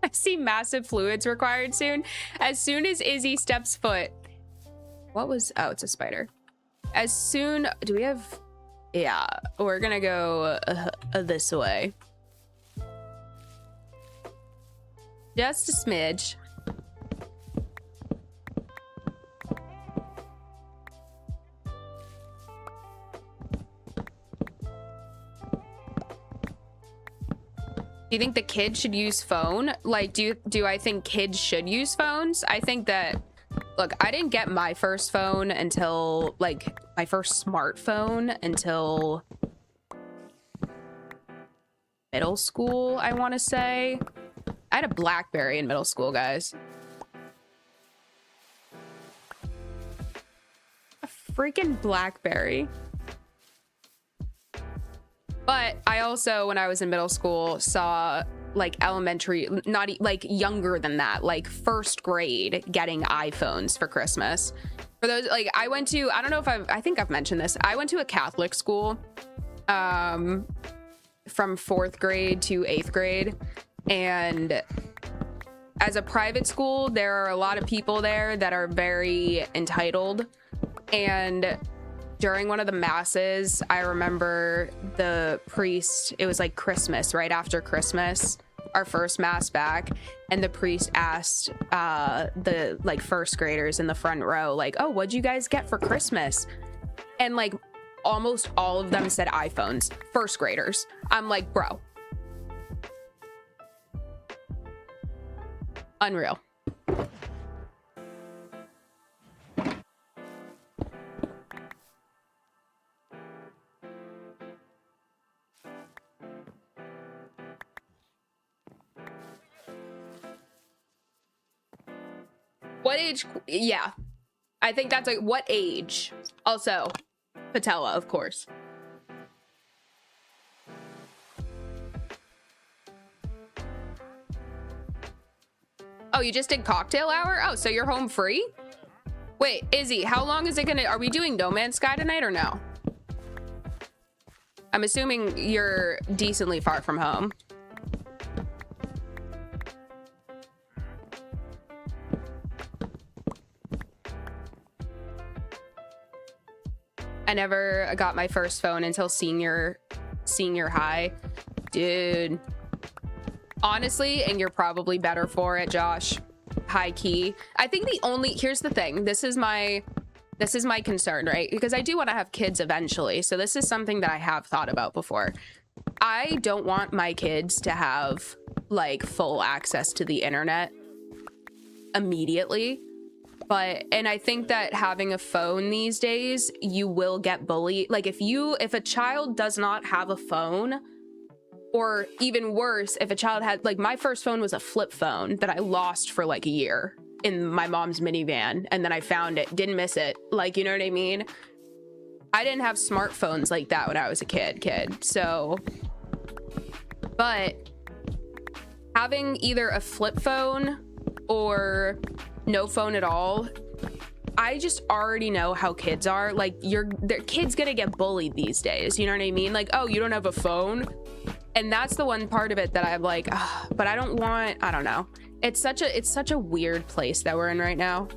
I see massive fluids required soon. As soon as Izzy steps foot. What was, oh, it's a spider. As soon, do we have, yeah, we're gonna go this way. Just a smidge. Do you think the kids should use phone? Like, do I think kids should use phones? I think that, look, I didn't get my first phone until, like, my first smartphone until middle school, I want to say. I had a BlackBerry in middle school, guys. A freaking BlackBerry. But I also, when I was in middle school, saw like elementary, not like younger than that, like first grade, getting iPhones for Christmas. For those, like, I went to, I don't know if I think I've mentioned this. I went to a Catholic school from 4th grade to 8th grade. And as a private school, there are a lot of people there that are very entitled. And during one of the masses, I remember the priest, it was like Christmas, right after Christmas, our first mass back, and the priest asked the like first graders in the front row, like, oh, what'd you guys get for Christmas? And like almost all of them said iPhones. First graders. I'm like, bro. Unreal. What age? Yeah, I think that's like, what age? Also, patella, of course. Oh, you just did cocktail hour? Oh, so you're home free? Wait, Izzy, how long is it gonna, are we doing No Man's Sky tonight or no? I'm assuming you're decently far from home. I never got my first phone until senior high. Dude. Honestly, and you're probably better for it, Josh. High key. I think here's the thing. This is my concern, right? Because I do want to have kids eventually. So this is something that I have thought about before. I don't want my kids to have like full access to the internet immediately. And I think that having a phone these days, you will get bullied. Like if a child does not have a phone, or even worse, if a child had, like my first phone was a flip phone that I lost for like a year in my mom's minivan, and then I found it, didn't miss it. Like, you know what I mean? I didn't have smartphones like that when I was a kid. So, but having either a flip phone or no phone at all, I just already know how kids are. Like their kids gonna get bullied these days. You know what I mean? Like, oh, you don't have a phone? And that's the one part of it that I'm like, but I don't know. It's such a weird place that we're in right now.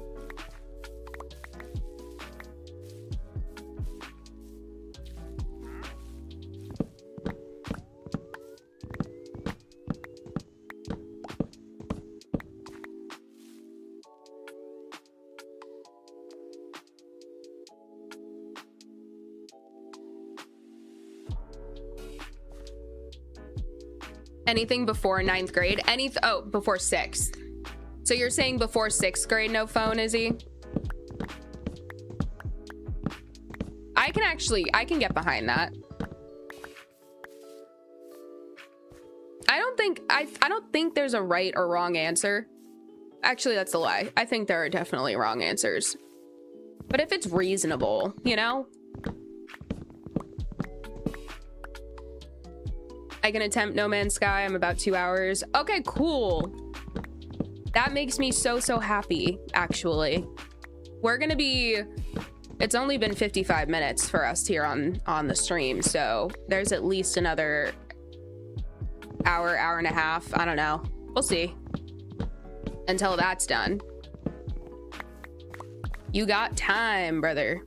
Anything before 9th grade? Before 6th. So you're saying before 6th grade, no phone, Izzy? I can get behind that. I don't think there's a right or wrong answer. Actually, that's a lie. I think there are definitely wrong answers. But if it's reasonable, you know? I can attempt No Man's Sky. I'm about 2 hours. Okay, cool. That makes me so happy, actually. It's only been 55 minutes for us here on the stream, so there's at least another hour and a half. I don't know. We'll see. Until that's done. You got time, brother.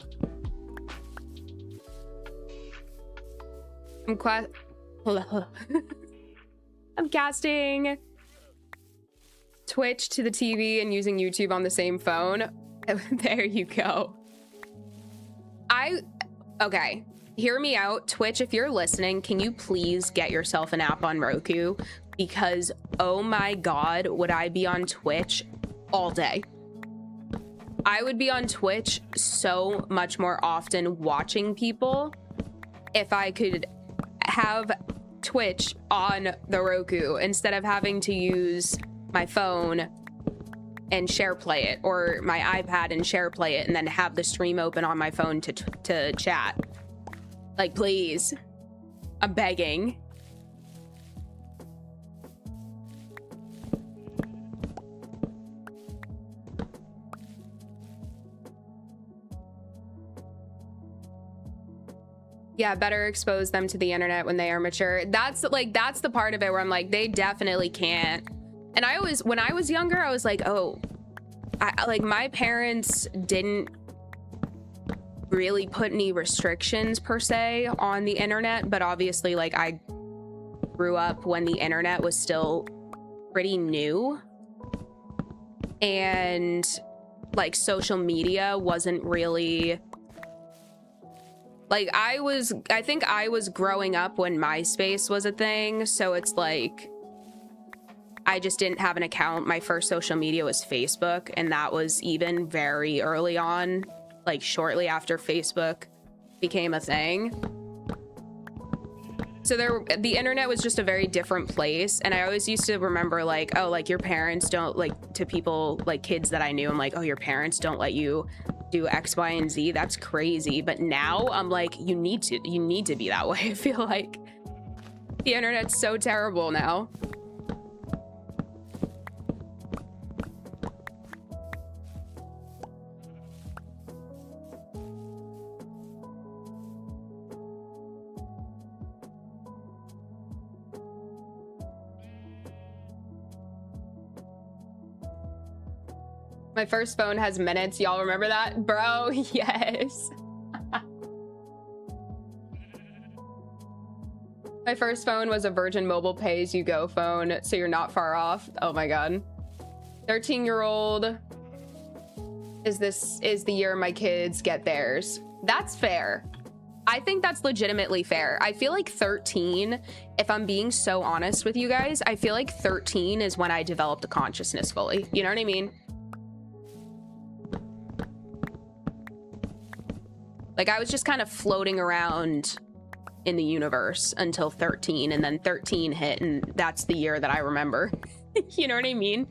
I'm casting Twitch to the TV and using YouTube on the same phone. There you go. Okay, hear me out. Twitch, if you're listening, can you please get yourself an app on Roku? Because, oh my God, would I be on Twitch all day. I would be on Twitch so much more often watching people if I could have Twitch on the Roku instead of having to use my phone and share play it, or my iPad and share play it, and then have the stream open on my phone to chat. Like, please, I'm begging. Yeah, better expose them to the internet when they are mature. That's the part of it where I'm like, they definitely can't. And when I was younger, I was like, oh, my parents didn't really put any restrictions per se on the internet, but obviously like I grew up when the internet was still pretty new, and like social media wasn't really like, I think I was growing up when MySpace was a thing, so it's like I just didn't have an account. My first social media was Facebook, and that was even very early on, like shortly after Facebook became a thing. So the internet was just a very different place, and I always used to remember like, oh, like your parents don't, like, to people, like kids that I knew, I'm like, oh, your parents don't let you do X, Y, and Z. That's crazy. But now I'm like, you need to be that way. I feel like the internet's so terrible now. My first phone has minutes. Y'all remember that? Bro, yes. My first phone was a Virgin Mobile pay-as-you-go phone, so you're not far off. Oh my god. 13-year-old is the year my kids get theirs. That's fair. I think that's legitimately fair. I feel like 13, if I'm being so honest with you guys, I feel like 13 is when I developed a consciousness fully. You know what I mean? Like, I was just kind of floating around in the universe until 13, and then 13 hit, and that's the year that I remember. You know what I mean?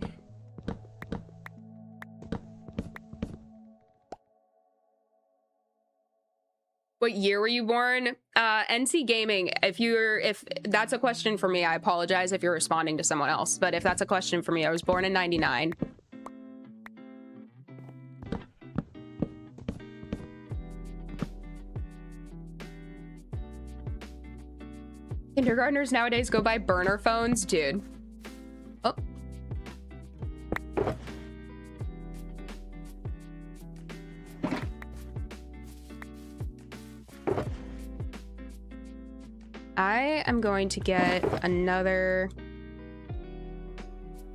What year were you born? NC Gaming, if that's a question for me, I apologize if you're responding to someone else, but if that's a question for me, I was born in 99. Kindergartners nowadays go by burner phones, dude. Oh. I am going to get another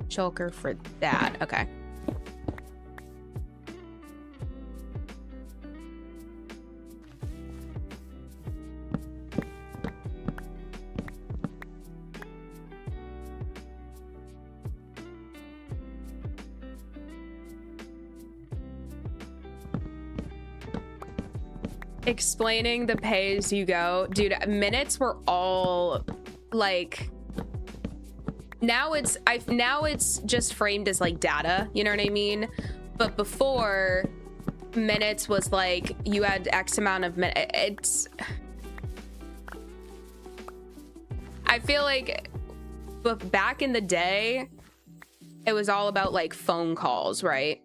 shulker for that. Okay. Explaining the pay-as-you-go, dude. Minutes were all like, now it's just framed as like data, you know what I mean? But before, minutes was like you had X amount of minutes. I feel like, but back in the day, it was all about like phone calls, right?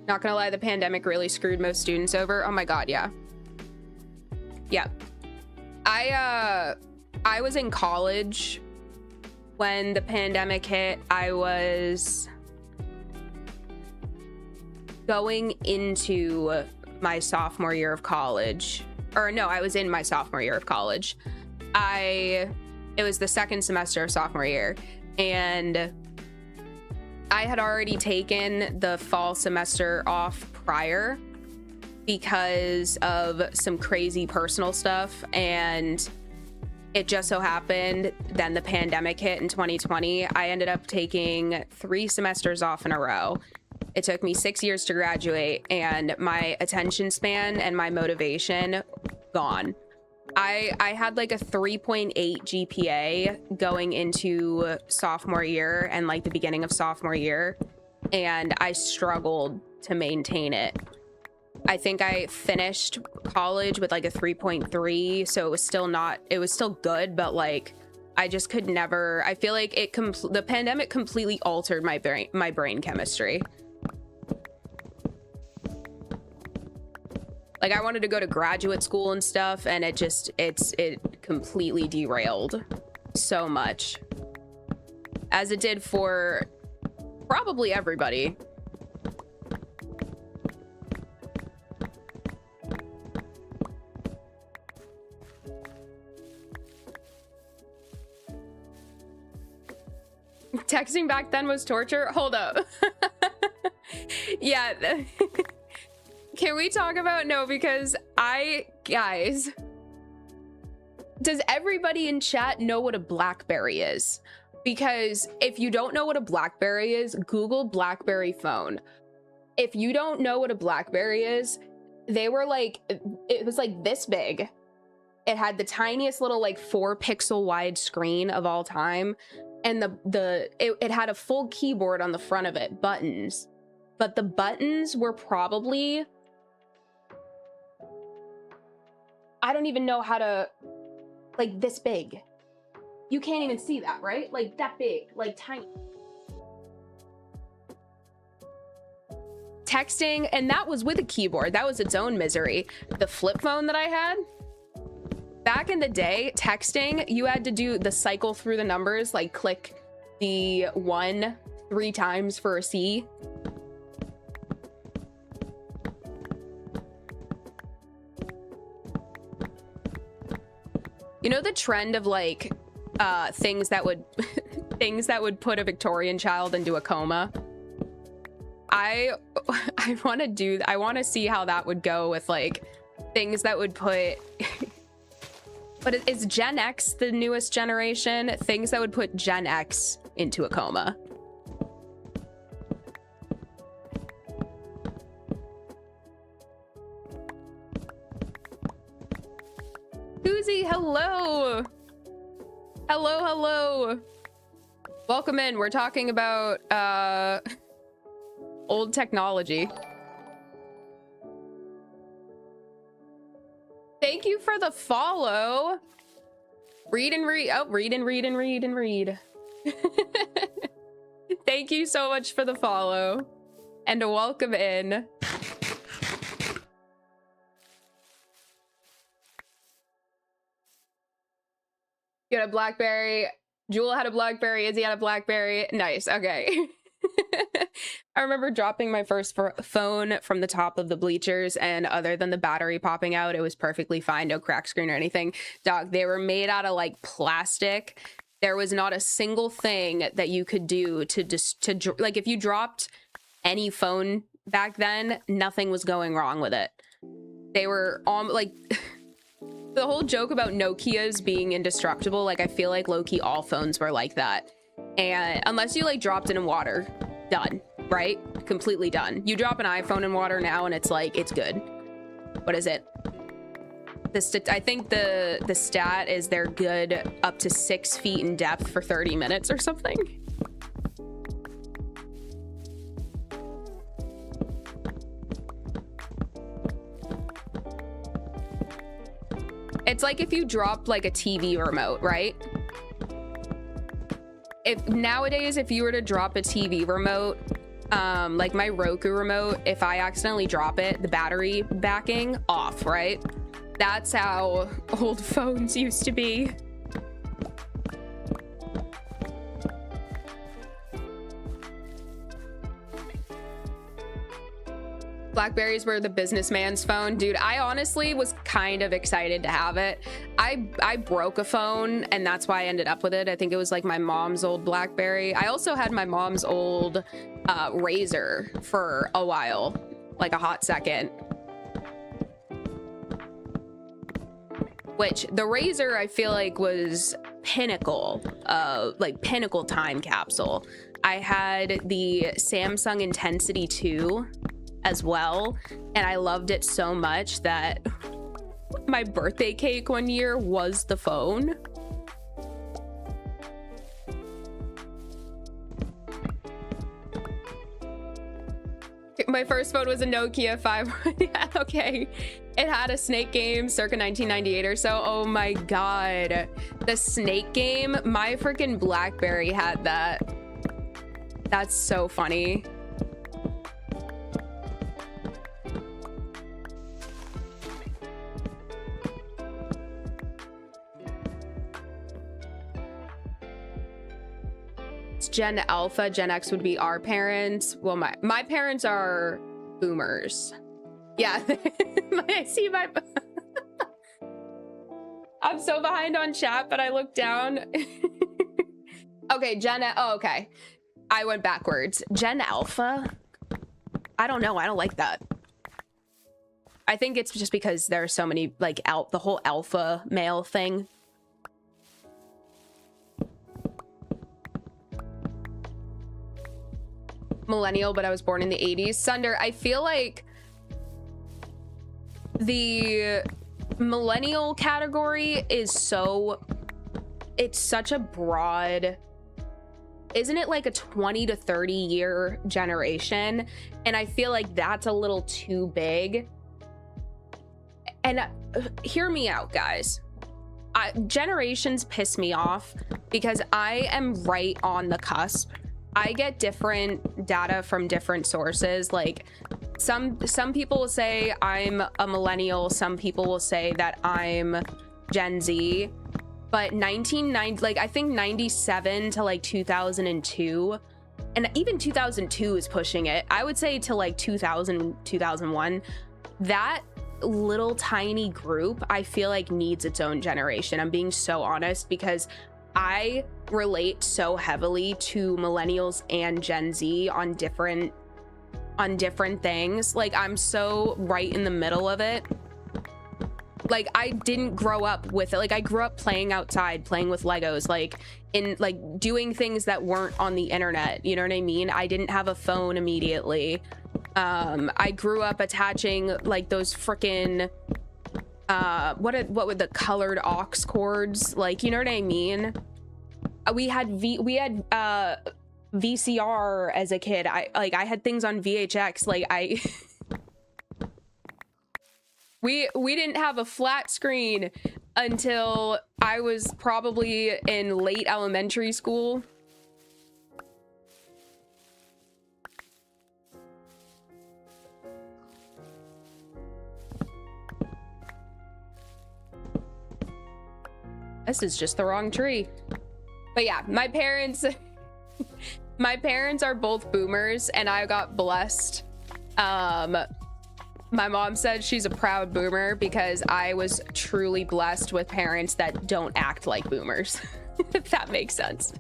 Not gonna lie, the pandemic really screwed most students over. Oh my god, yeah. Yeah. I was in college when the pandemic hit. I was going into my sophomore year of college. Or no, I was in my sophomore year of college. It was the second semester of sophomore year, and I had already taken the fall semester off prior because of some crazy personal stuff, and it just so happened then the pandemic hit in 2020. I ended up taking 3 semesters off in a row. It took me 6 years to graduate, and my attention span and my motivation gone. I had like a 3.8 GPA going into sophomore year and like the beginning of sophomore year, and I struggled to maintain it. I think I finished college with like a 3.3, so it was still good, but like I just could never. I feel like the pandemic completely altered my brain chemistry. Like, I wanted to go to graduate school and stuff, and it completely derailed so much, as it did for probably everybody. Texting back then was torture. Hold up. Yeah. Can we talk about, no, because guys, does everybody in chat know what a BlackBerry is? Because if you don't know what a BlackBerry is, Google BlackBerry phone. If you don't know what a BlackBerry is, they were like, it was like this big. It had the tiniest little like 4-pixel wide screen of all time. And it had a full keyboard on the front of it, buttons. But the buttons were probably, I don't even know how to, like this big. You can't even see that, right? Like that big, like tiny. Texting, and that was with a keyboard. That was its own misery. The flip phone that I had, back in the day, texting, you had to do the cycle through the numbers, like click the 1 3 times for a C. You know the trend of like things that would things that would put a Victorian child into a coma? I want to see how that would go with like things that would put but is Gen X the newest generation? Things that would put Gen X into a coma. Susie, hello. Hello. Welcome in. We're talking about old technology. Thank you for the follow. Read and read. Oh, read and read and read and read. Thank you so much for the follow and welcome in. You had a BlackBerry. Jewel had a BlackBerry. Izzy had a BlackBerry. Nice. Okay. I remember dropping my first phone from the top of the bleachers, and other than the battery popping out, it was perfectly fine. No crack screen or anything. Dog, they were made out of like plastic. There was not a single thing that you could do to like, if you dropped any phone back then, nothing was going wrong with it. They were on like the whole joke about Nokias being indestructible. Like, I feel like low-key all phones were like that. And unless you like dropped it in water, done, right? Completely done. You drop an iPhone in water now and it's like, it's good. What is it? I think the stat is they're good up to 6 feet in depth for 30 minutes or something. It's like if you dropped like a TV remote, right? If nowadays, if you were to drop a TV remote, like my Roku remote, if I accidentally drop it, the battery backing off, right? That's how old phones used to be. Blackberries were the businessman's phone. Dude, I honestly was kind of excited to have it. I broke a phone and that's why I ended up with it. I think it was like my mom's old Blackberry. I also had my mom's old Razor for a while, like a hot second. Which the Razor I feel like was pinnacle time capsule. I had the Samsung Intensity 2 as well, and I loved it so much that my birthday cake one year was the phone. My first phone was a Nokia 5. Yeah, okay. It had a Snake game circa 1998 or so. Oh my god. The Snake game, my freaking BlackBerry had that. That's so funny. Gen Alpha, Gen X would be our parents. Well, my parents are boomers. Yeah, I see my... I'm so behind on chat, but I look down. Okay, oh, okay. I went backwards. Gen Alpha? I don't know. I don't like that. I think it's just because there are so many, like, the whole alpha male thing. Millennial, but I was born in the 80s. Sunder, I feel like the millennial category is it's such a broad, isn't it like a 20 to 30 year generation? And I feel like that's a little too big. And hear me out, guys. Generations piss me off because I am right on the cusp. I get different data from different sources. Like some people will say I'm a millennial. Some people will say that I'm Gen Z, but 1990, like I think 97 to like 2002, and even 2002 is pushing it. I would say to like 2000, 2001, that little tiny group I feel like needs its own generation. I'm being so honest, because I relate so heavily to millennials and Gen Z on different things. Like I'm so right in the middle of it. Like I didn't grow up with it. Like I grew up playing outside, playing with Legos, like in like doing things that weren't on the internet, you know what I mean? I didn't have a phone immediately. I grew up attaching like those freaking what were the colored aux cords, like, you know what I mean? We had VCR as a kid. I had things on VHX. Like we didn't have a flat screen until I was probably in late elementary school. This is just the wrong tree. But yeah, my parents are both boomers, and I got blessed. My mom said she's a proud boomer because I was truly blessed with parents that don't act like boomers. If that makes sense.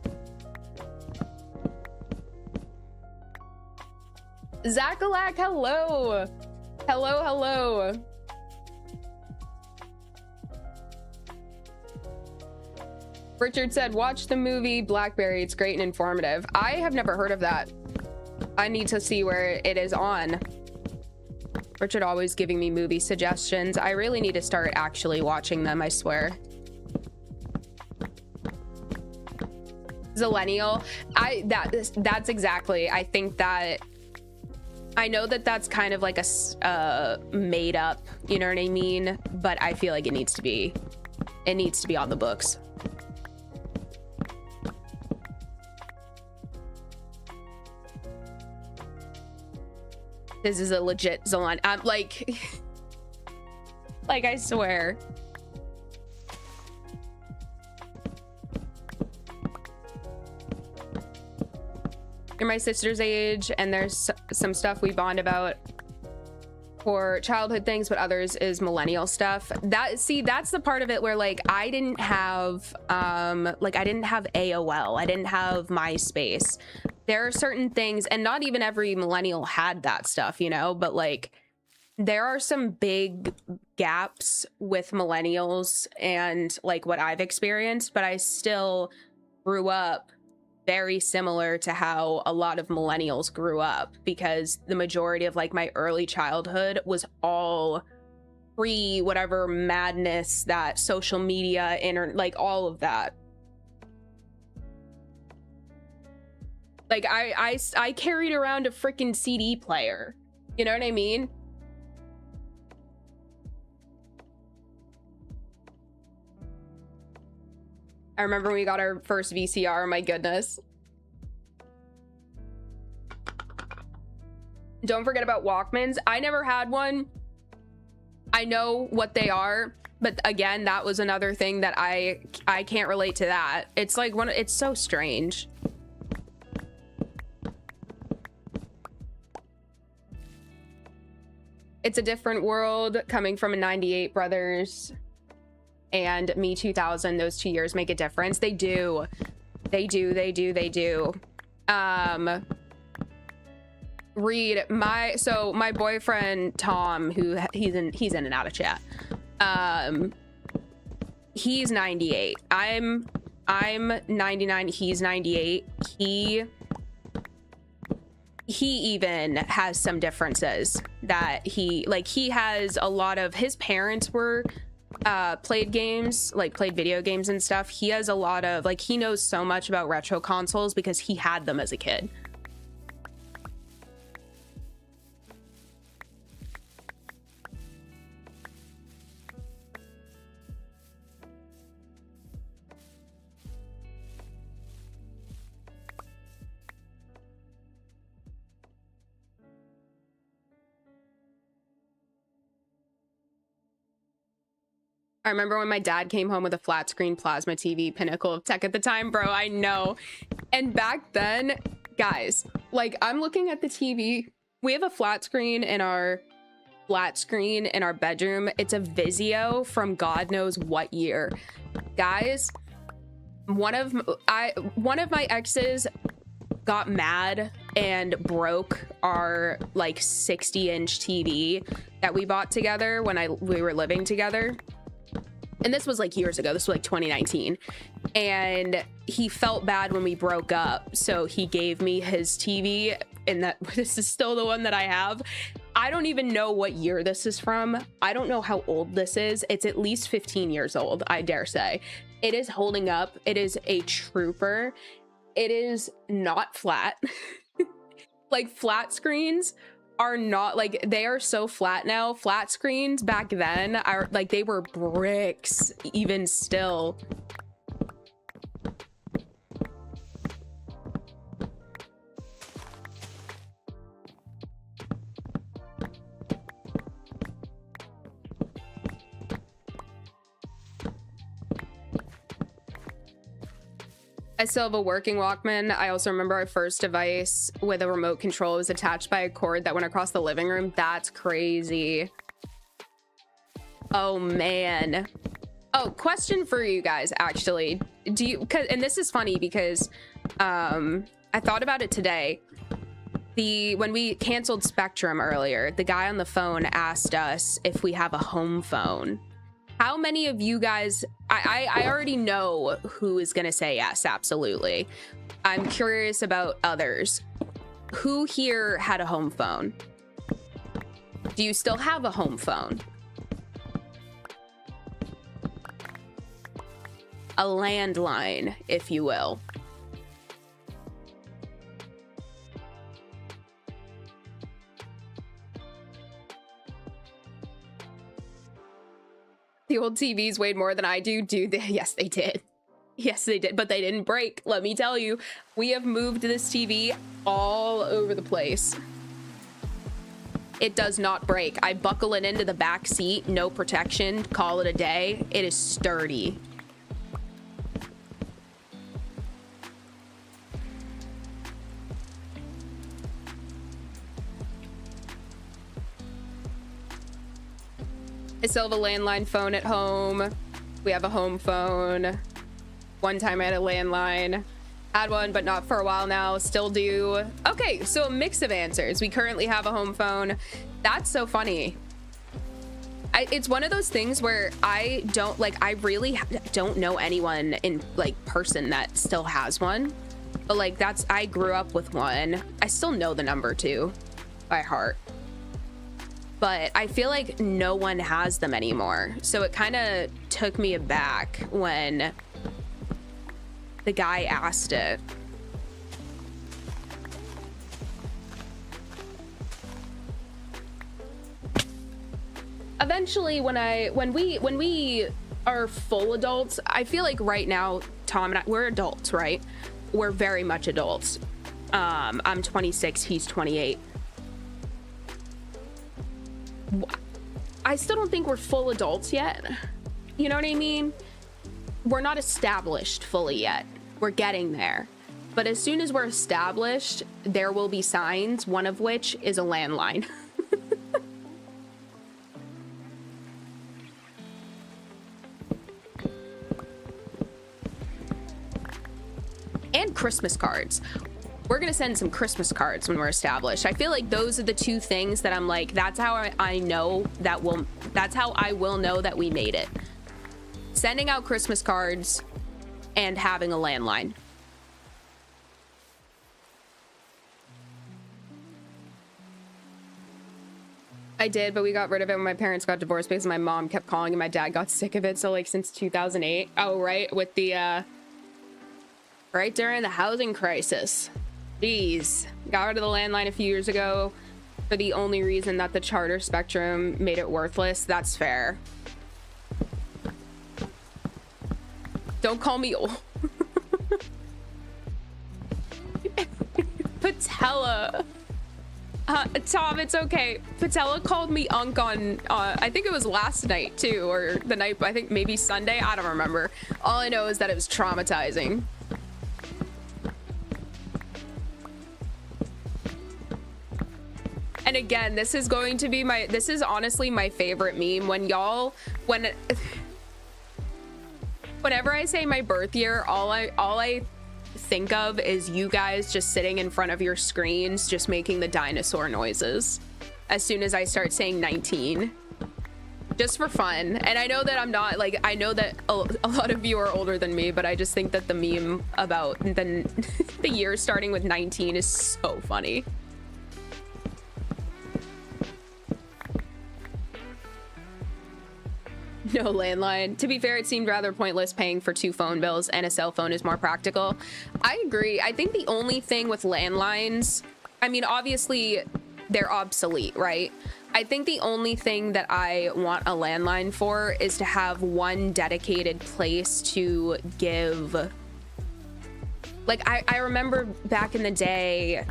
Zachalak, hello. Hello. Richard said, watch the movie Blackberry. It's great and informative. I have never heard of that. I need to see where it is on. Richard always giving me movie suggestions. I really need to start actually watching them, I swear. Zillennial. That's exactly. I think that I know that that's kind of like a made up, you know what I mean? But I feel like it needs to be on the books. This is a legit Zillennial. I'm like I swear. You're my sister's age, and there's some stuff we bond about for childhood things, but others is millennial stuff. That's the part of it where like I didn't have AOL, I didn't have MySpace. There are certain things, and not even every millennial had that stuff, you know, but like there are some big gaps with millennials and like what I've experienced, but I still grew up very similar to how a lot of millennials grew up, because the majority of like my early childhood was all pre whatever madness that social media, like all of that. Like I carried around a freaking CD player. You know what I mean? I remember when we got our first VCR, my goodness. Don't forget about Walkmans. I never had one. I know what they are, but again, that was another thing that I can't relate to that. It's like it's so strange. It's a different world coming from a 98 brothers and me 2000. Those 2 years make a difference. They do. Read my boyfriend Tom, who he's in and out of chat. He's 98. I'm 99. He's 98. He even has some differences that he has a lot of. His parents were played video games and stuff. He has a lot of he knows so much about retro consoles because he had them as a kid. I remember when my dad came home with a flat screen plasma TV, pinnacle of tech at the time, bro. I know. And back then, guys, like, I'm looking at the TV. We have a flat screen in our bedroom. It's a Vizio from God knows what year. Guys, one of my exes got mad and broke our like 60-inch TV that we bought together when we were living together. And this was like years ago. This was like 2019. And he felt bad when we broke up. So he gave me his TV, and that this is still the one that I have. I don't even know what year this is from. I don't know how old this is. It's at least 15 years old, I dare say. It is holding up. It is a trooper. It is not flat. Like, flat screens are not, like, they are so flat now. Flat screens back then are like, they were bricks even still. I still have a working Walkman. I also remember our first device with a remote control was attached by a cord that went across the living room. That's crazy. Oh man. Oh, question for you guys, actually. Do you, and this is funny because I thought about it today. When we canceled Spectrum earlier, the guy on the phone asked us if we have a home phone. How many of you guys, I already know who is going to say yes, absolutely. I'm curious about others. Who here had a home phone? Do you still have a home phone? A landline, if you will. The old TVs weighed more than I do. Dude, yes, they did. Yes, they did, but they didn't break. Let me tell you, we have moved this TV all over the place. It does not break. I buckle it into the back seat, no protection, call it a day. It is sturdy. I still have a landline phone at home. We have a home phone. One time I had a landline. Had one, but not for a while now. Still do. Okay, so a mix of answers. We currently have a home phone. That's so funny. It's one of those things where I really don't know anyone in like person that still has one. But like I grew up with one. I still know the number too by heart. But I feel like no one has them anymore. So it kind of took me aback when the guy asked it. Eventually, when we are full adults, I feel like right now, Tom and I, we're adults, right? We're very much adults. I'm 26, he's 28. I still don't think we're full adults yet. You know what I mean? We're not established fully yet. We're getting there. But as soon as we're established, there will be signs, one of which is a landline. And Christmas cards. We're gonna send some Christmas cards when we're established. I feel like those are the two things that I'm like, that's how I know that's how I will know that we made it. Sending out Christmas cards and having a landline. I did, but we got rid of it when my parents got divorced because my mom kept calling and my dad got sick of it. So like since 2008. Oh, right. With the, right during the housing crisis. Jeez, got rid of the landline a few years ago for the only reason that the Charter Spectrum made it worthless. That's fair. Don't call me old. Patella. Tom, it's okay. Patella called me Unk on, I think it was last night too, or the night, I think maybe Sunday. I don't remember. All I know is that it was traumatizing. And again, this is going to be this is honestly my favorite meme whenever I say my birth year, all I think of is you guys just sitting in front of your screens, just making the dinosaur noises as soon as I start saying 19, just for fun. And I know that I'm not, like, I know that a lot of you are older than me, but I just think that the meme about the year starting with 19 is so funny. No landline. To be fair, it seemed rather pointless paying for 2 phone bills, and a cell phone is more practical. I agree. I think the only thing with landlines, I mean, obviously they're obsolete, right? I think the only thing that I want a landline for is to have one dedicated place to give. Like, I remember back in the day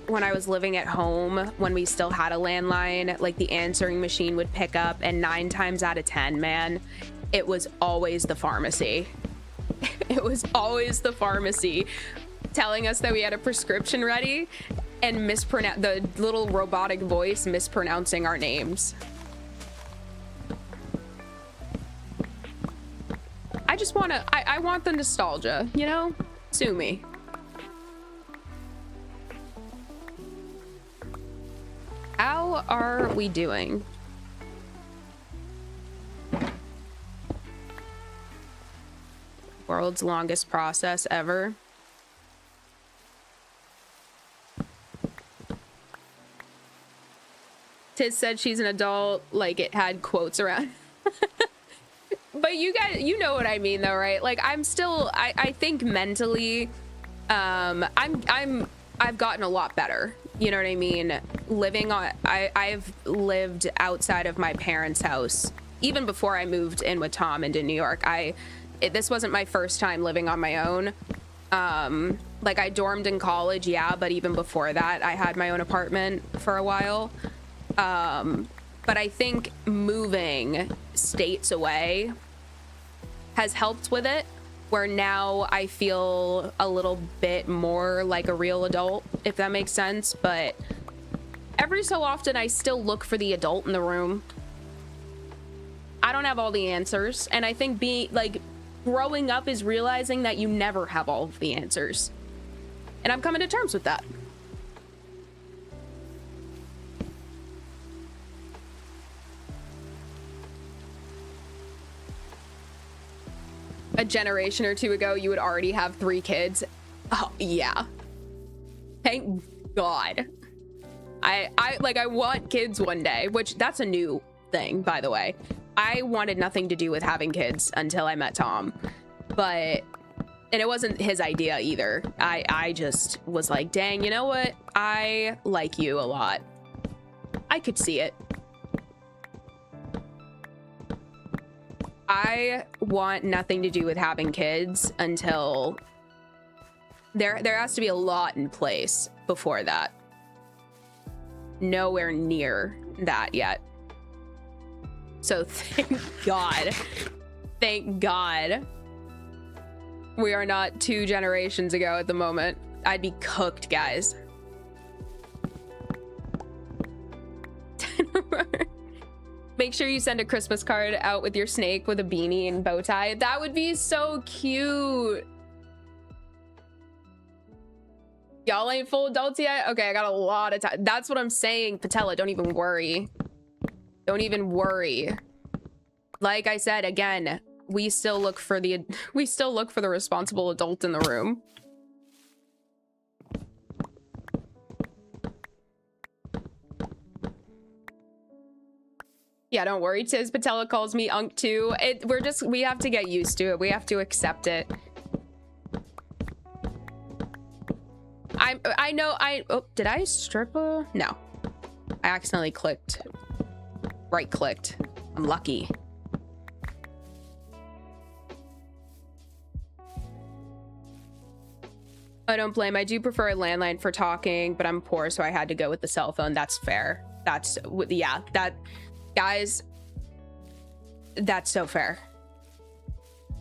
when I was living at home, when we still had a landline, like the answering machine would pick up, and 9 times out of 10, man, it was always the pharmacy. It was always the pharmacy telling us that we had a prescription ready, and the little robotic voice mispronouncing our names. I just want to, I want the nostalgia, you know? Sue me. How are we doing? World's longest process ever. Tiz said she's an adult, like it had quotes around. But you guys, you know what I mean though, right? Like I'm still, I think mentally, I've gotten a lot better. You know what I mean? I've lived outside of my parents' house even before I moved in with Tom into New York. This wasn't my first time living on my own. Like I dormed in college, yeah, but even before that, I had my own apartment for a while. But I think moving states away has helped with it, where now I feel a little bit more like a real adult, if that makes sense. But every so often I still look for the adult in the room. I don't have all the answers, and I think growing up is realizing that you never have all of the answers, and I'm coming to terms with that. A generation or two ago, you would already have 3 kids. Oh, yeah. Thank God. I want kids one day, which that's a new thing, by the way. I wanted nothing to do with having kids until I met Tom. And it wasn't his idea either. I just was like, dang, you know what? I like you a lot. I could see it. I want nothing to do with having kids until there has to be a lot in place before that. Nowhere near that yet. So thank God. Thank God. We are not 2 generations ago at the moment. I'd be cooked, guys. Make sure you send a Christmas card out with your snake with a beanie and bow tie. That would be so cute. Y'all ain't full adults yet? Okay, I got a lot of time. That's what I'm saying, Patella. Don't even worry. Don't even worry. Like I said, again, we still look for the responsible adult in the room. Yeah, don't worry, Tiz. Patella calls me Unk too. We have to get used to it. We have to accept it. Oh, did I strip? No. I accidentally clicked. Right-clicked. I'm lucky. I don't blame. I do prefer a landline for talking, but I'm poor, so I had to go with the cell phone. That's fair. That's, yeah, that, guys, that's so fair.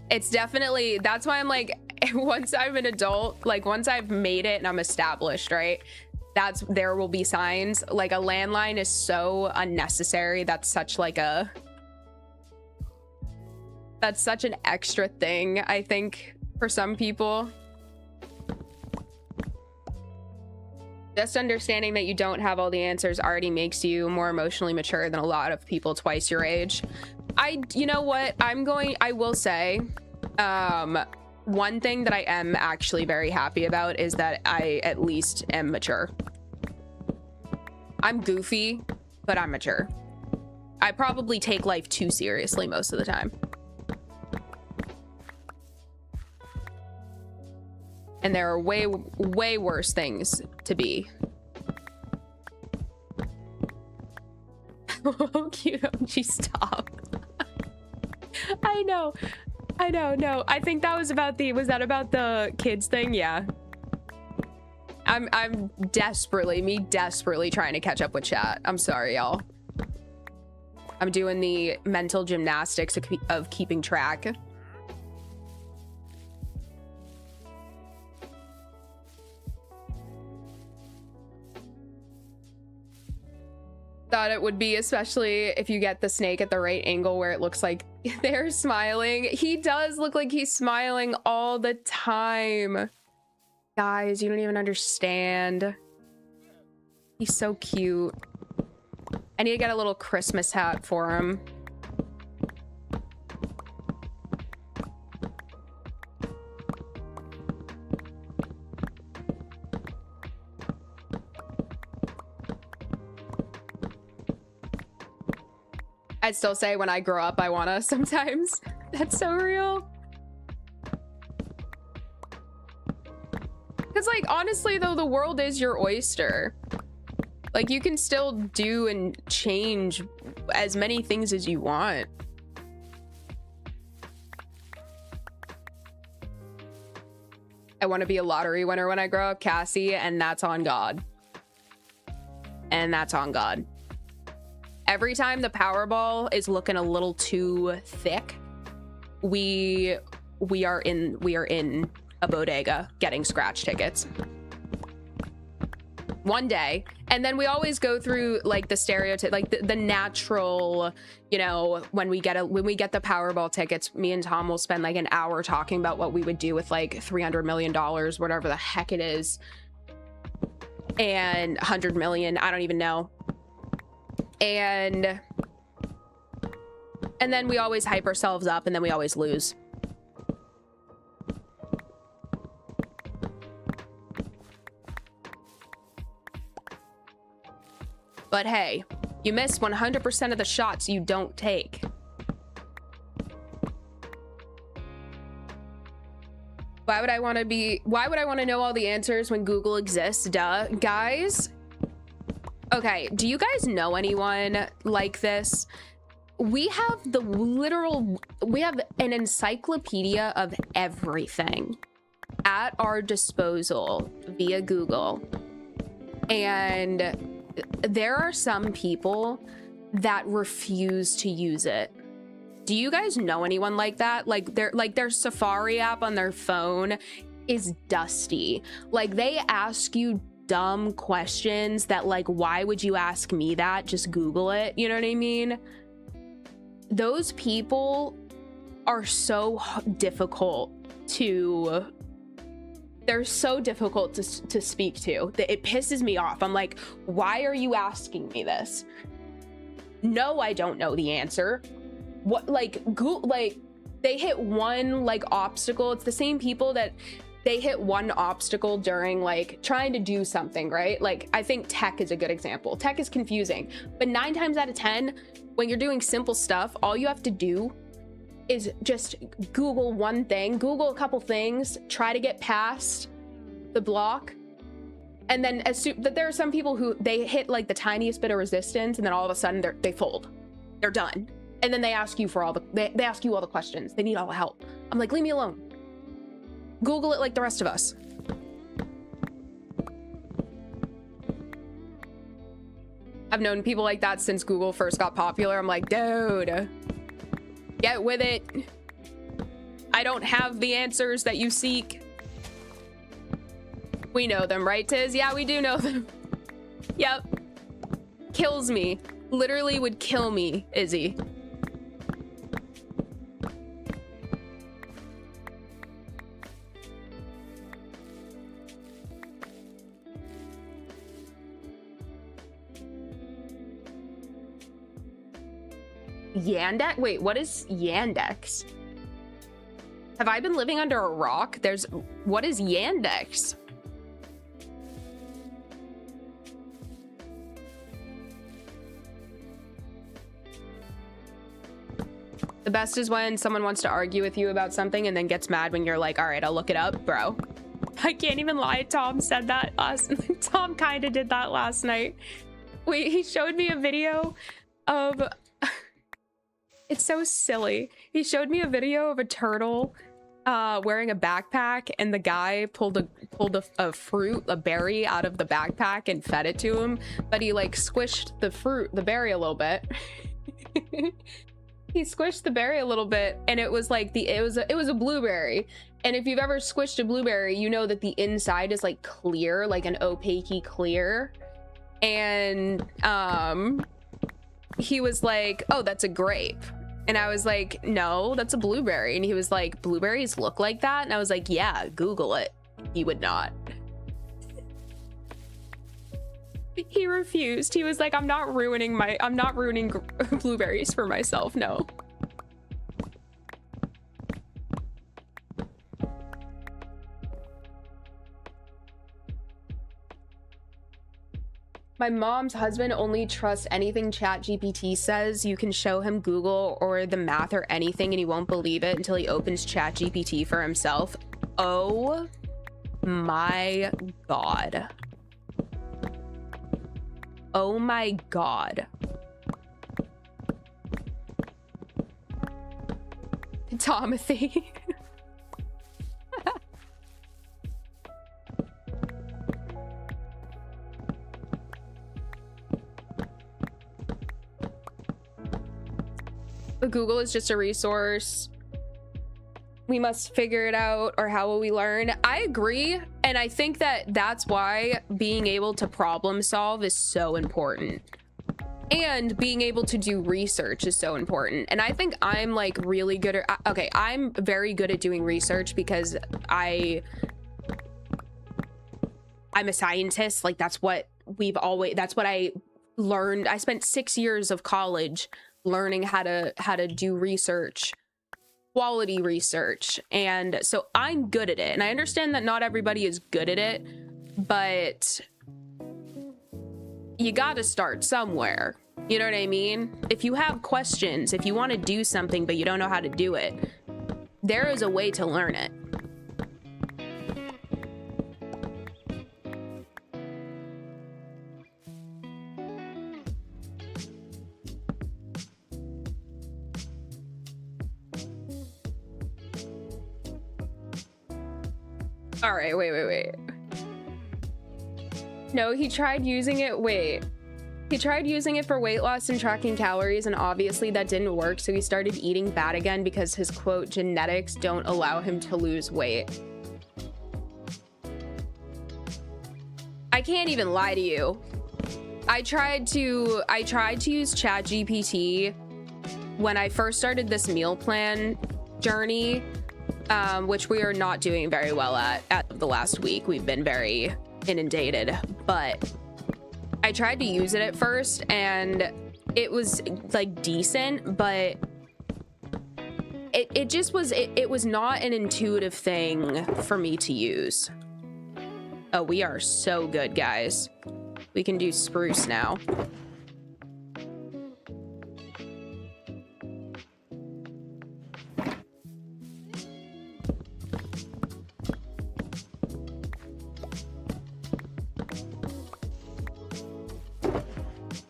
It's definitely, that's why I'm like, once I'm an adult, like once I've made it and I'm established, right? There will be signs. Like a landline is so unnecessary. That's such like that's such an extra thing, I think, for some people. Just understanding that you don't have all the answers already makes you more emotionally mature than a lot of people twice your age. You know what? I will say, one thing that I am actually very happy about is that I at least am mature. I'm goofy, but I'm mature. I probably take life too seriously most of the time. And there are way, way worse things to be. Oh, cute. OG, stop. I know. No, I think that was about was that about the kids thing? Yeah. I'm desperately trying to catch up with chat. I'm sorry, y'all. I'm doing the mental gymnastics of keeping track. Thought it would be, especially if you get the snake at the right angle where it looks like they're smiling. He does look like he's smiling all the time. Guys, you don't even understand. He's so cute. I need to get a little Christmas hat for him. I'd still say when I grow up, I wanna sometimes. That's so real. Because, like, honestly, though, the world is your oyster. Like, you can still do and change as many things as you want. I want to be a lottery winner when I grow up, Cassie, and that's on God. And that's on God. Every time the Powerball is looking a little too thick, we are in a bodega getting scratch tickets. One day. And then we always go through like the stereotype, like the natural, you know, when we get the Powerball tickets, me and Tom will spend like an hour talking about what we would do with like $300 million, whatever the heck it is. And 100 million, I don't even know. And then we always hype ourselves up and then we always lose. But hey, you miss 100% of the shots you don't take. Why would I want to know all the answers when Google exists? Duh, guys. Okay, do you guys know anyone like this? We have we have an encyclopedia of everything at our disposal via Google. And there are some people that refuse to use it. Do you guys know anyone like that? Like their Safari app on their phone is dusty. Like they ask you dumb questions that like, why would you ask me that? Just Google it. You know what I mean? Those people are so difficult to they're so difficult to speak to that it pisses me off. I'm like, why are you asking me this? No, I don't know the answer. What, like, they hit one like obstacle. It's the same people that they hit one obstacle during like trying to do something, right? Like, I think tech is a good example. Tech is confusing, but 9 times out of 10, when you're doing simple stuff, all you have to do is just Google one thing, Google a couple things, try to get past the block. And then that there are some people who they hit like the tiniest bit of resistance and then all of a sudden they fold. They're done. And then they ask you for they ask you all the questions. They need all the help. I'm like, leave me alone. Google it like the rest of us. I've known people like that since Google first got popular. I'm like, dude, get with it. I don't have the answers that you seek. We know them, right, Tiz? Yeah, we do know them. Yep. Kills me. Literally would kill me, Izzy. Yandex? Wait, what is Yandex? Have I been living under a rock? What is Yandex? The best is when someone wants to argue with you about something and then gets mad when you're like, all right, I'll look it up, bro. I can't even lie. Tom said that Tom kind of did that last night. Wait, he showed me a video of, it's so silly. He showed me a video of a turtle wearing a backpack, and the guy pulled a fruit, a berry out of the backpack and fed it to him, but he like squished the berry a little bit. He squished the berry a little bit, and it was like it was a blueberry. And if you've ever squished a blueberry, you know that the inside is like clear, like an opaque clear. And he was like, oh, that's a grape. And I was like, no, that's a blueberry. And he was like, blueberries look like that? And I was like, yeah, Google it. He would not. He refused. He was like, I'm not ruining blueberries for myself. No. My mom's husband only trusts anything ChatGPT says. You can show him Google or the math or anything and he won't believe it until he opens ChatGPT for himself. Oh my God. Oh my God. Tomothy. Google is just a resource. We must figure it out, or how will we learn? I agree, and I think that that's why being able to problem solve is so important, and being able to do research is so important. And I think I'm like really good at, okay, I'm very good at doing research because I'm a scientist. Like that's what I learned. I spent 6 years of college learning how to do research, quality research, and so I'm good at it. And I understand that not everybody is good at it, but you got to start somewhere. You know what I mean? If you have questions, if you want to do something but you don't know how to do it, there is a way to learn it. All right, wait. No, he tried using it. He tried using it for weight loss and tracking calories, and obviously that didn't work. So he started eating bad again because his quote genetics don't allow him to lose weight. I can't even lie to you. I tried to use ChatGPT when I first started this meal plan journey. Which we are not doing very well at the last week. We've been very inundated, but I tried to use it at first and it was like decent, but it just was, it was not an intuitive thing for me to use. Oh, we are so good, guys. We can do spruce now.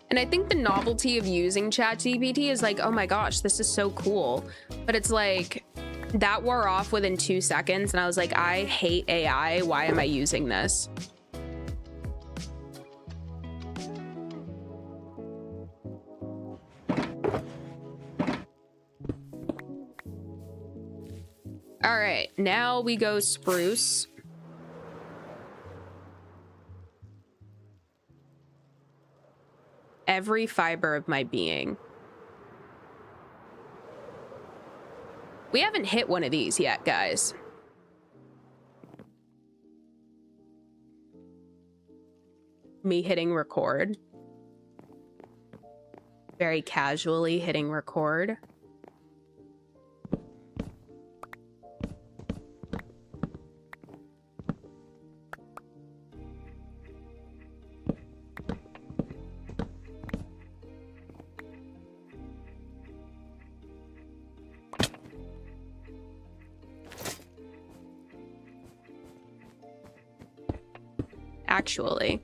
And I think the novelty of using ChatGPT is like, oh my gosh, this is so cool. But it's like, that wore off within 2 seconds. And I was like, I hate AI. Why am I using this? All right, now we go spruce. Every fiber of my being. We haven't hit one of these yet, guys. Me hitting record. Very casually hitting record. Actually.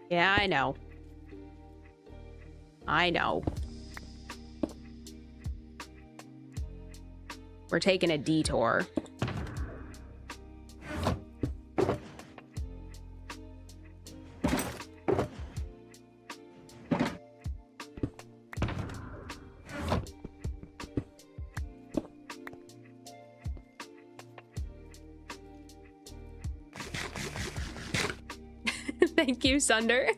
Yeah, I know. I know. We're taking a detour. Thank you, Sunder.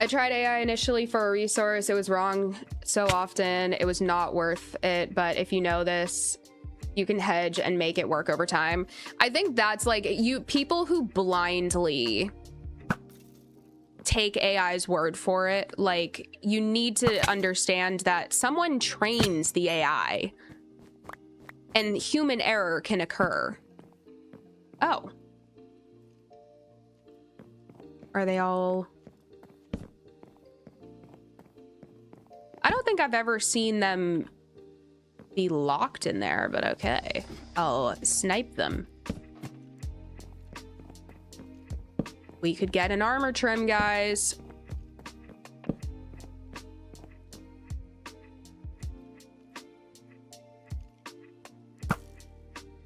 I tried AI initially for a resource. It was wrong so often. It was not worth it. But if you know this, you can hedge and make it work over time. I think that's like people who blindly take AI's word for it. Like, you need to understand that someone trains the AI and human error can occur. Oh. Are they all... I don't think I've ever seen them be locked in there, but okay. I'll snipe them. We could get an armor trim, guys.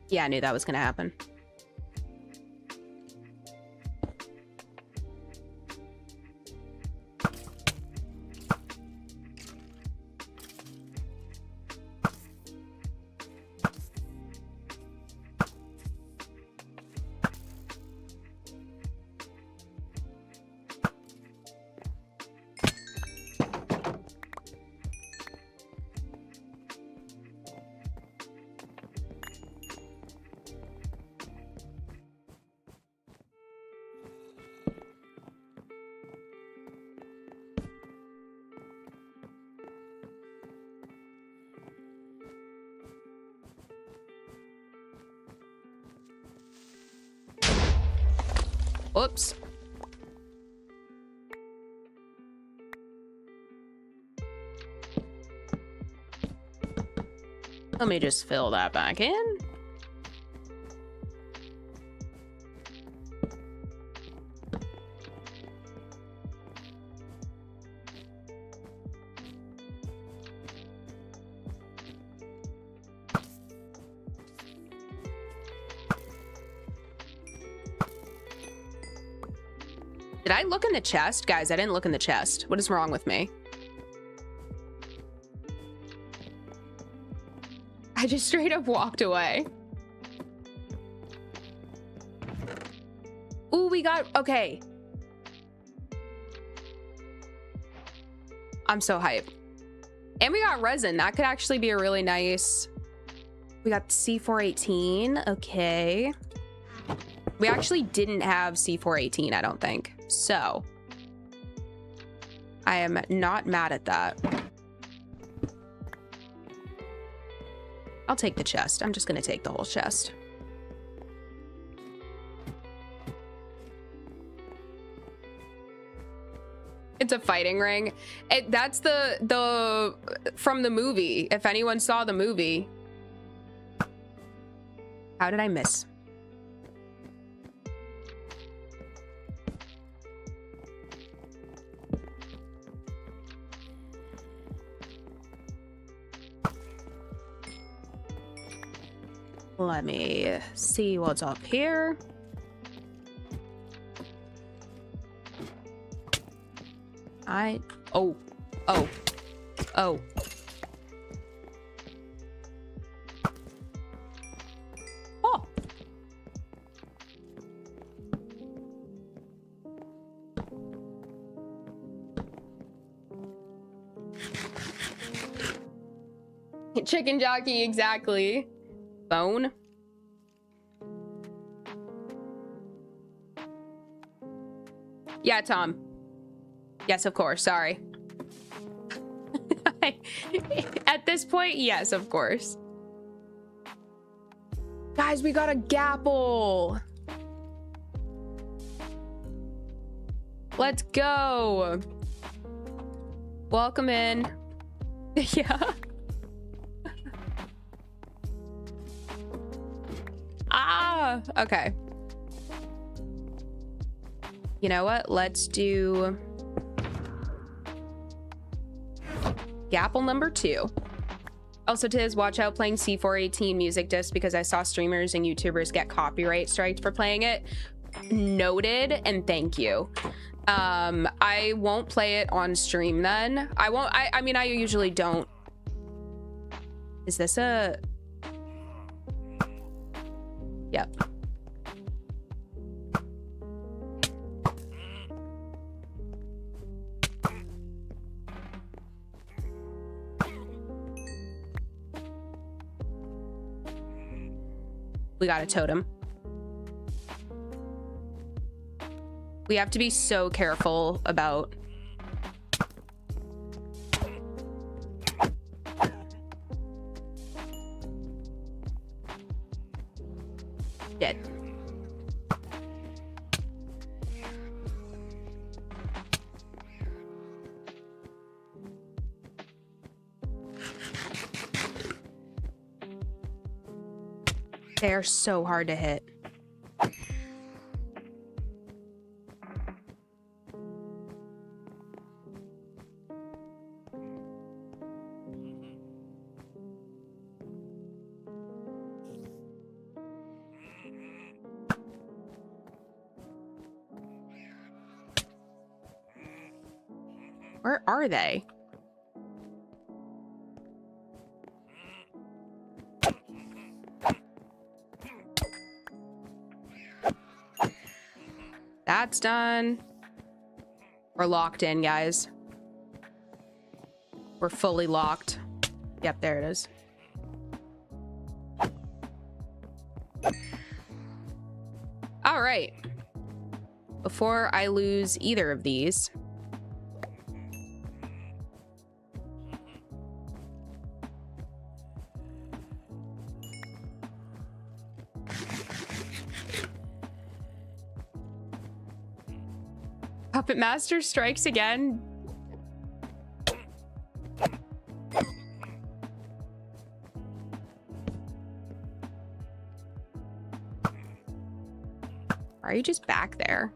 Yeah, I knew that was gonna happen. Whoops. Let me just fill that back in. Did I look in the chest? Guys, I didn't look in the chest. What is wrong with me? I just straight up walked away. Ooh, we got... Okay. I'm so hyped. And we got resin. That could actually be a really nice... We got C418. Okay. We actually didn't have C418, I don't think. So, I am not mad at that. I'll take the chest. I'm just going to take the whole chest. It's a fighting ring. That's the from the movie. If anyone saw the movie. How did I miss? Let me see what's up here. Oh. Oh. Oh. Oh. Chicken jockey, exactly. Bone. Yeah, Tom. Yes, of course. Sorry. At this point, yes, of course. Guys, we got a gapple. Let's go. Welcome in. Yeah. Ah, okay. You know what? Let's do Gapple number 2. Also, Tiz, watch out playing C418 music disc because I saw streamers and YouTubers get copyright striked for playing it. Noted, and thank you. I won't play it on stream then. I mean, I usually don't. Is this a... Yep. We got a totem. We have to be so careful about... Dead. They are so hard to hit. Where are they? That's done. We're locked in, guys. We're fully locked. Yep, there it is. All right. Before I lose either of these, Puppet Master strikes again. Are you just back there?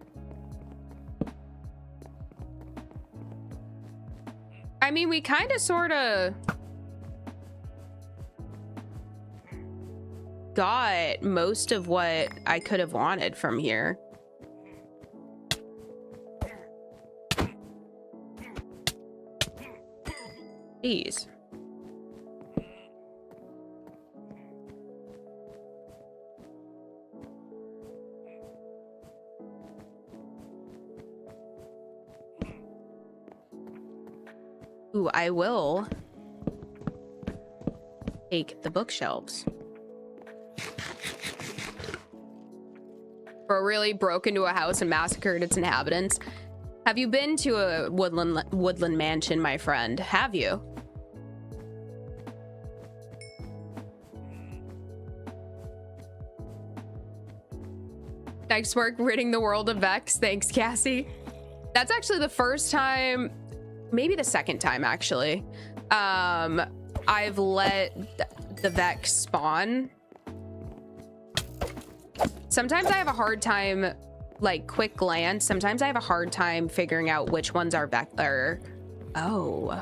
I mean, we kind of sort of got most of what I could have wanted from here. Jeez. Ooh, I will take the bookshelves. Bro really broke into a house and massacred its inhabitants. Have you been to a woodland mansion, my friend? Have you? Nice work ridding the world of Vex. Thanks, Cassie. That's actually the first time, maybe the second time actually, I've let the Vex spawn. Sometimes I have a hard time, like quick glance. Sometimes I have a hard time figuring out which ones are Vex or... Oh.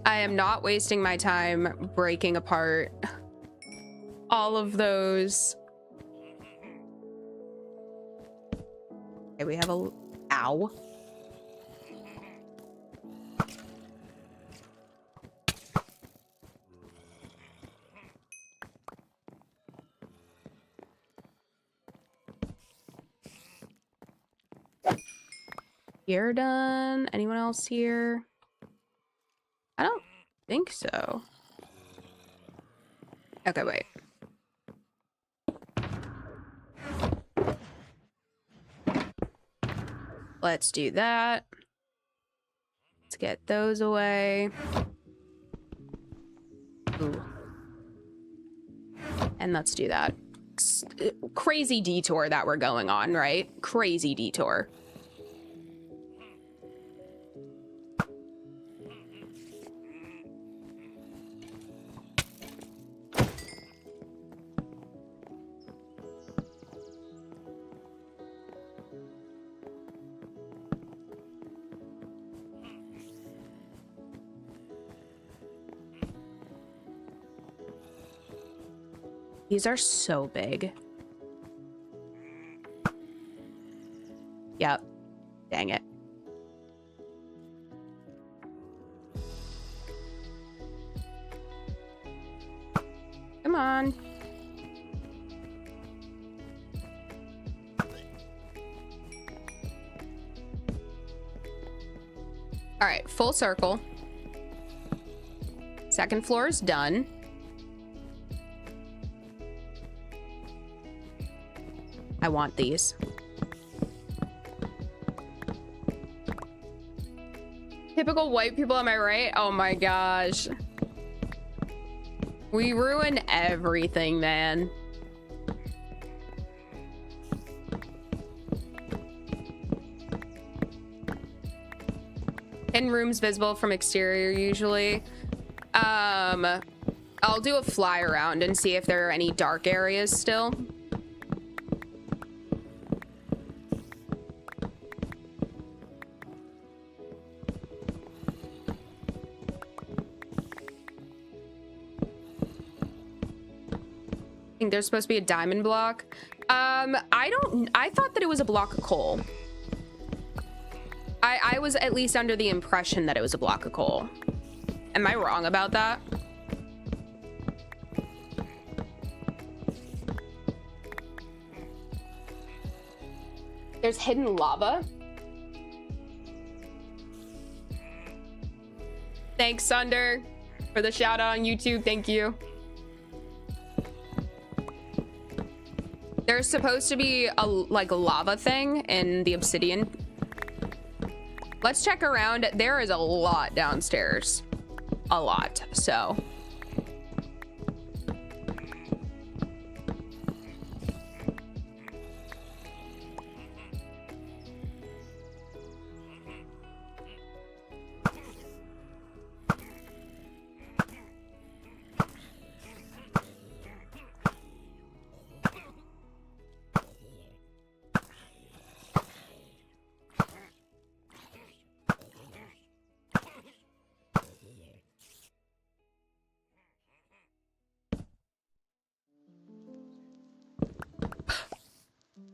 I am not wasting my time breaking apart all of those. Okay, we have a... Ow. You're done. Anyone else here? I don't think so. Okay, wait. Let's do that. Let's get those away. Ooh. And let's do that. Crazy detour that we're going on, right? Crazy detour. These are so big. Yep. Dang it. Come on. All right, full circle. Second floor is done. I want these. Typical white people, am I right? Oh my gosh. We ruin everything, man. In rooms visible from exterior usually. I'll do a fly around and see if there are any dark areas still. I think there's supposed to be a diamond block. I thought that it was a block of coal. I was at least under the impression that it was a block of coal. Am I wrong about that? There's hidden lava. Thanks, Sunder, for the shout out on YouTube. Thank you. There's supposed to be a lava thing in the obsidian. Let's check around. There is a lot downstairs. A lot, so.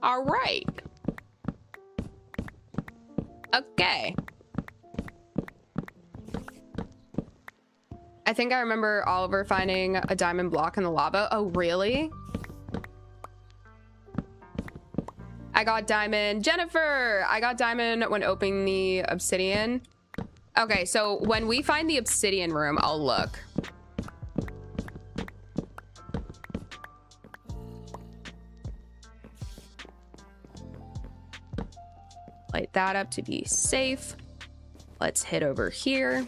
All right. Okay. I think I remember Oliver finding a diamond block in the lava. Oh, really? I got diamond. Jennifer, I got diamond when opening the obsidian. Okay, so when we find the obsidian room, I'll look. Light that up to be safe. Let's head over here.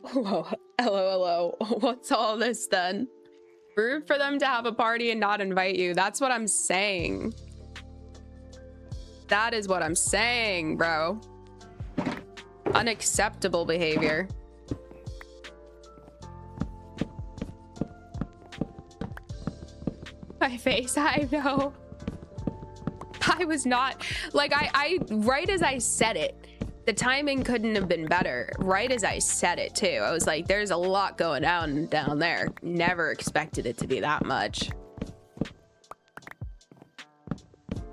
Whoa, hello. What's all this then? Rude for them to have a party and not invite you. That's what I'm saying. That is what I'm saying, bro. Unacceptable behavior. My face, I know. I was not like I right as I said it, the timing couldn't have been better. Right as I said it too, I was like, there's a lot going on down there. Never expected it to be that much.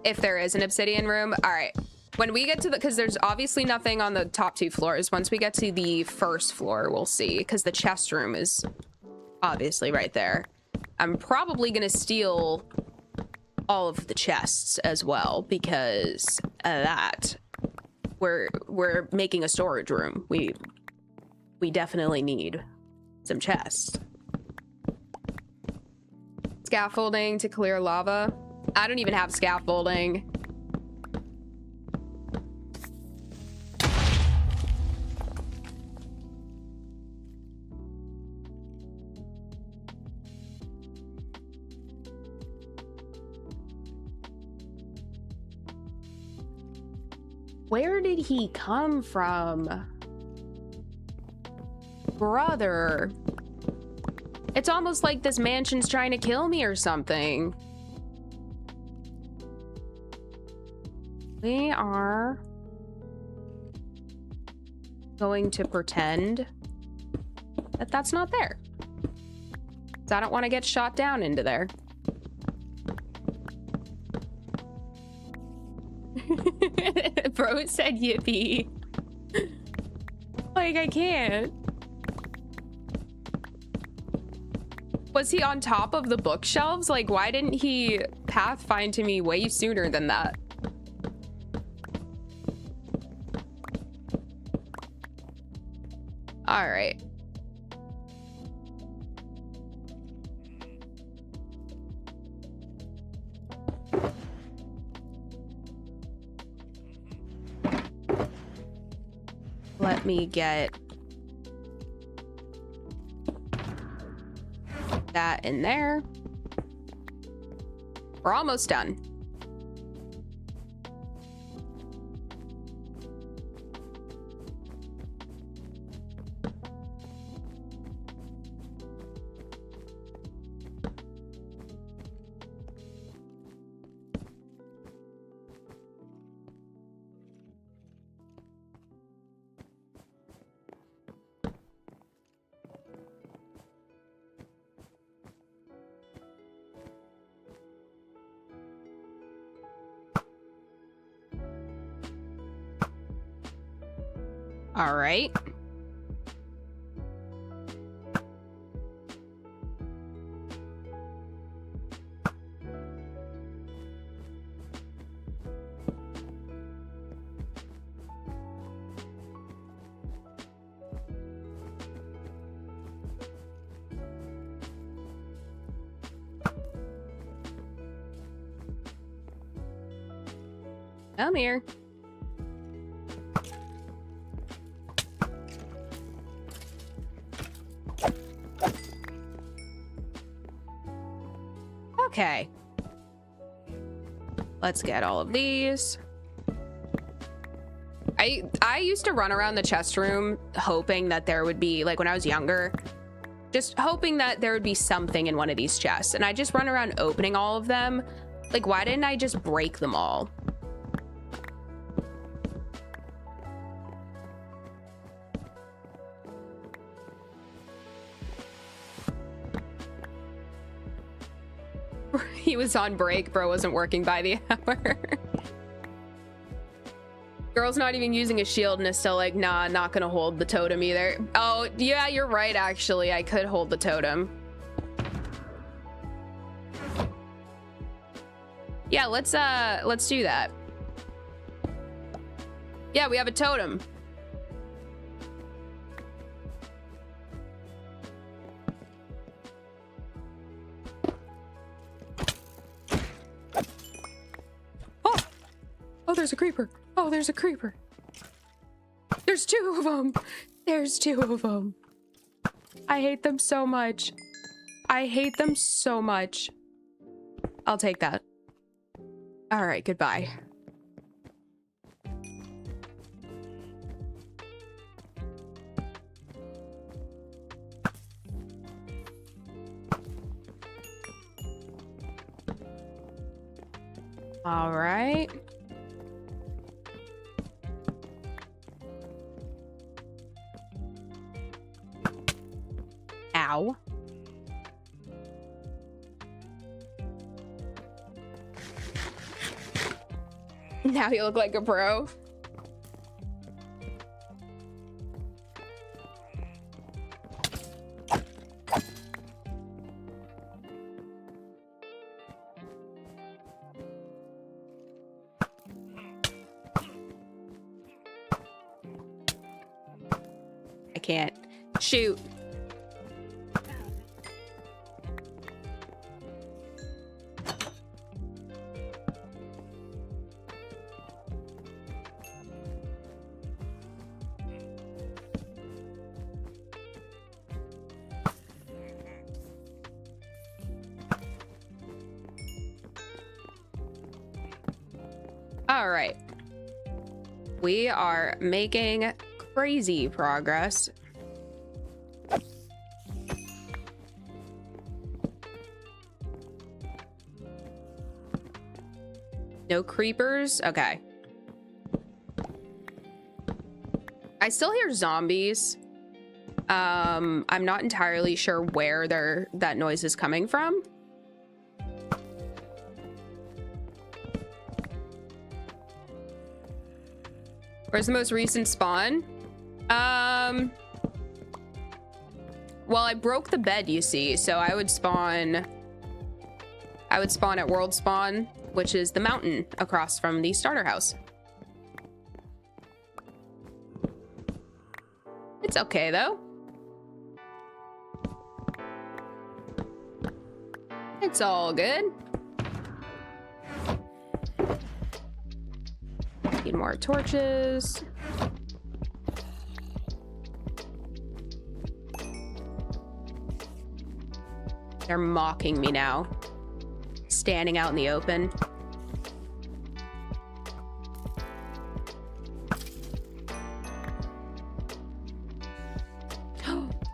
If there is an obsidian room. All right, when we get to the, because there's obviously nothing on the top 2 floors. Once we get to the first floor, we'll see, because the chest room is obviously right there. I'm probably gonna steal all of the chests as well, because of that. We're making a storage room. We definitely need some chests. Scaffolding to clear lava. I don't even have scaffolding. Where did he come from? Brother. It's almost like this mansion's trying to kill me or something. We are going to pretend that that's not there. 'Cause I don't want to get shot down into there. Bro said yippee. Like, I can't. Was he on top of the bookshelves? Like, why didn't he pathfind to me way sooner than that? All right. Let me get that in there. We're almost done. All right. Come here. Okay. Let's get all of these. I used to run around the chest room hoping that there would be, like when I was younger, just hoping that there would be something in one of these chests. And I just run around opening all of them. Like, why didn't I just break them all? He was on break, bro wasn't working by the hour. Girl's not even using a shield and is still like, nah, not gonna hold the totem either. Oh, yeah, you're right, actually. I could hold the totem. Yeah, let's do that. Yeah, we have a totem. Oh, there's a creeper. Oh, there's a creeper. There's 2 of them. There's 2 of them. I hate them so much. I hate them so much. I'll take that. All right, goodbye. All right. Ow. Now you look like a pro. I can't shoot. All right. We are making crazy progress. No creepers? Okay. I still hear zombies. I'm not entirely sure where that noise is coming from. Where's the most recent spawn? Well, I broke the bed, you see, so I would spawn at world spawn, which is the mountain across from the starter house. It's okay though. It's all good. Need more torches. They're mocking me now. Standing out in the open.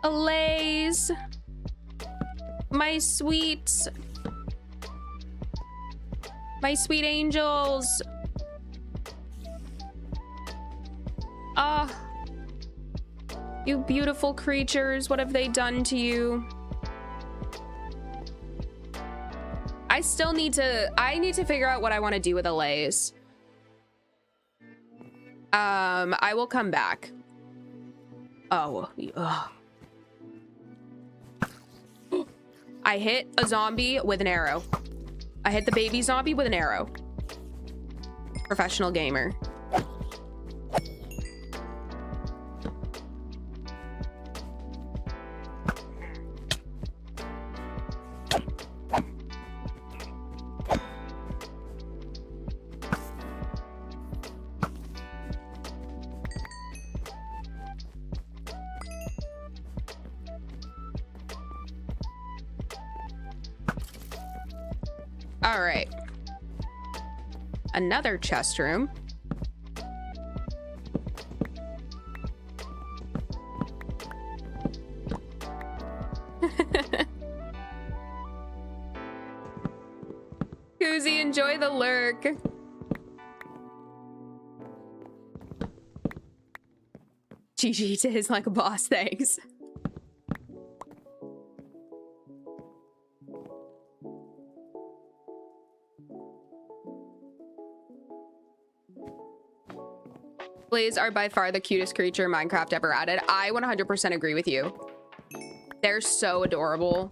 Allays. My sweet angels. You beautiful creatures, what have they done to you? I need to figure out what I want to do with Allays. I will come back. Oh, ugh. I hit a zombie with an arrow. I hit the baby zombie with an arrow. Professional gamer. All right. Another chest room. Koozie, enjoy the lurk. GG to his like a boss, thanks. Blaze are by far the cutest creature Minecraft ever added. I 100% agree with you. They're so adorable.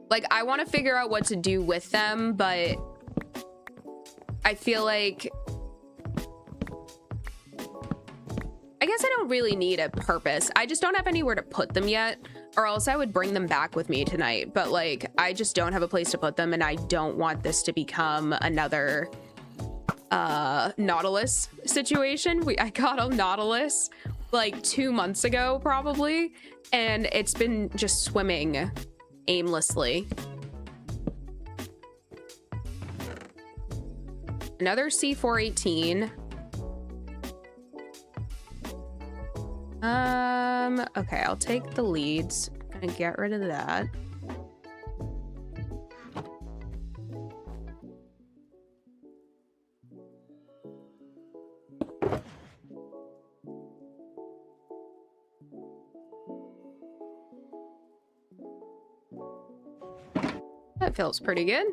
Like, I want to figure out what to do with them, but I feel like... I guess I don't really need a purpose. I just don't have anywhere to put them yet, or else I would bring them back with me tonight. But, like, I just don't have a place to put them, and I don't want this to become another... Nautilus situation. I got a Nautilus like 2 months ago probably, and it's been just swimming aimlessly. Another C418. Okay, I'll take the leads and get rid of that. That feels pretty good.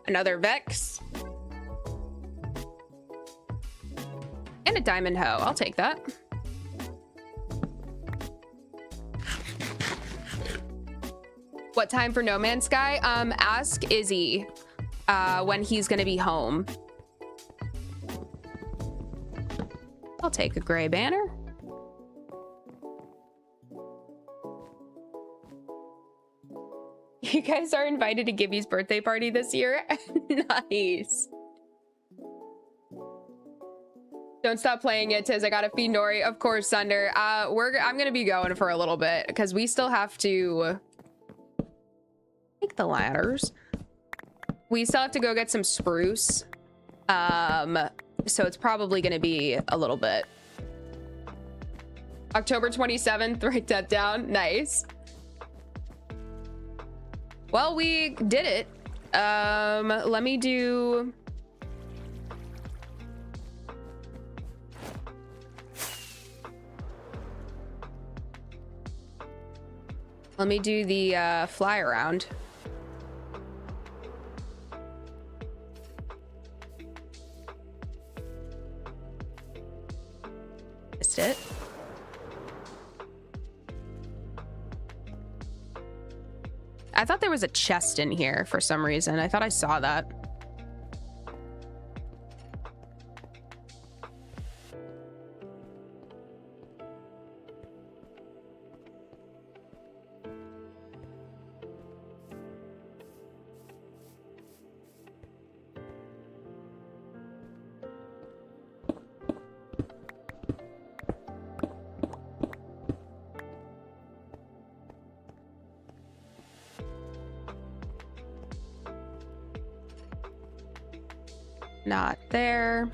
Another Vex. And a Diamond Hoe. I'll take that. What time for No Man's Sky? Ask Izzy when he's gonna be home. I'll take a gray banner. You guys are invited to Gibby's birthday party this year. Nice. Don't stop playing it, Tiz. I gotta feed Nori. Of course, Thunder. I'm gonna be going for a little bit because we still have to take the ladders. We still have to go get some spruce. So it's probably gonna be a little bit. October 27th, write that down. Nice. Well, we did it. Let me do... Let me do the fly around. Missed it. I thought there was a chest in here for some reason. I thought I saw that. Not there.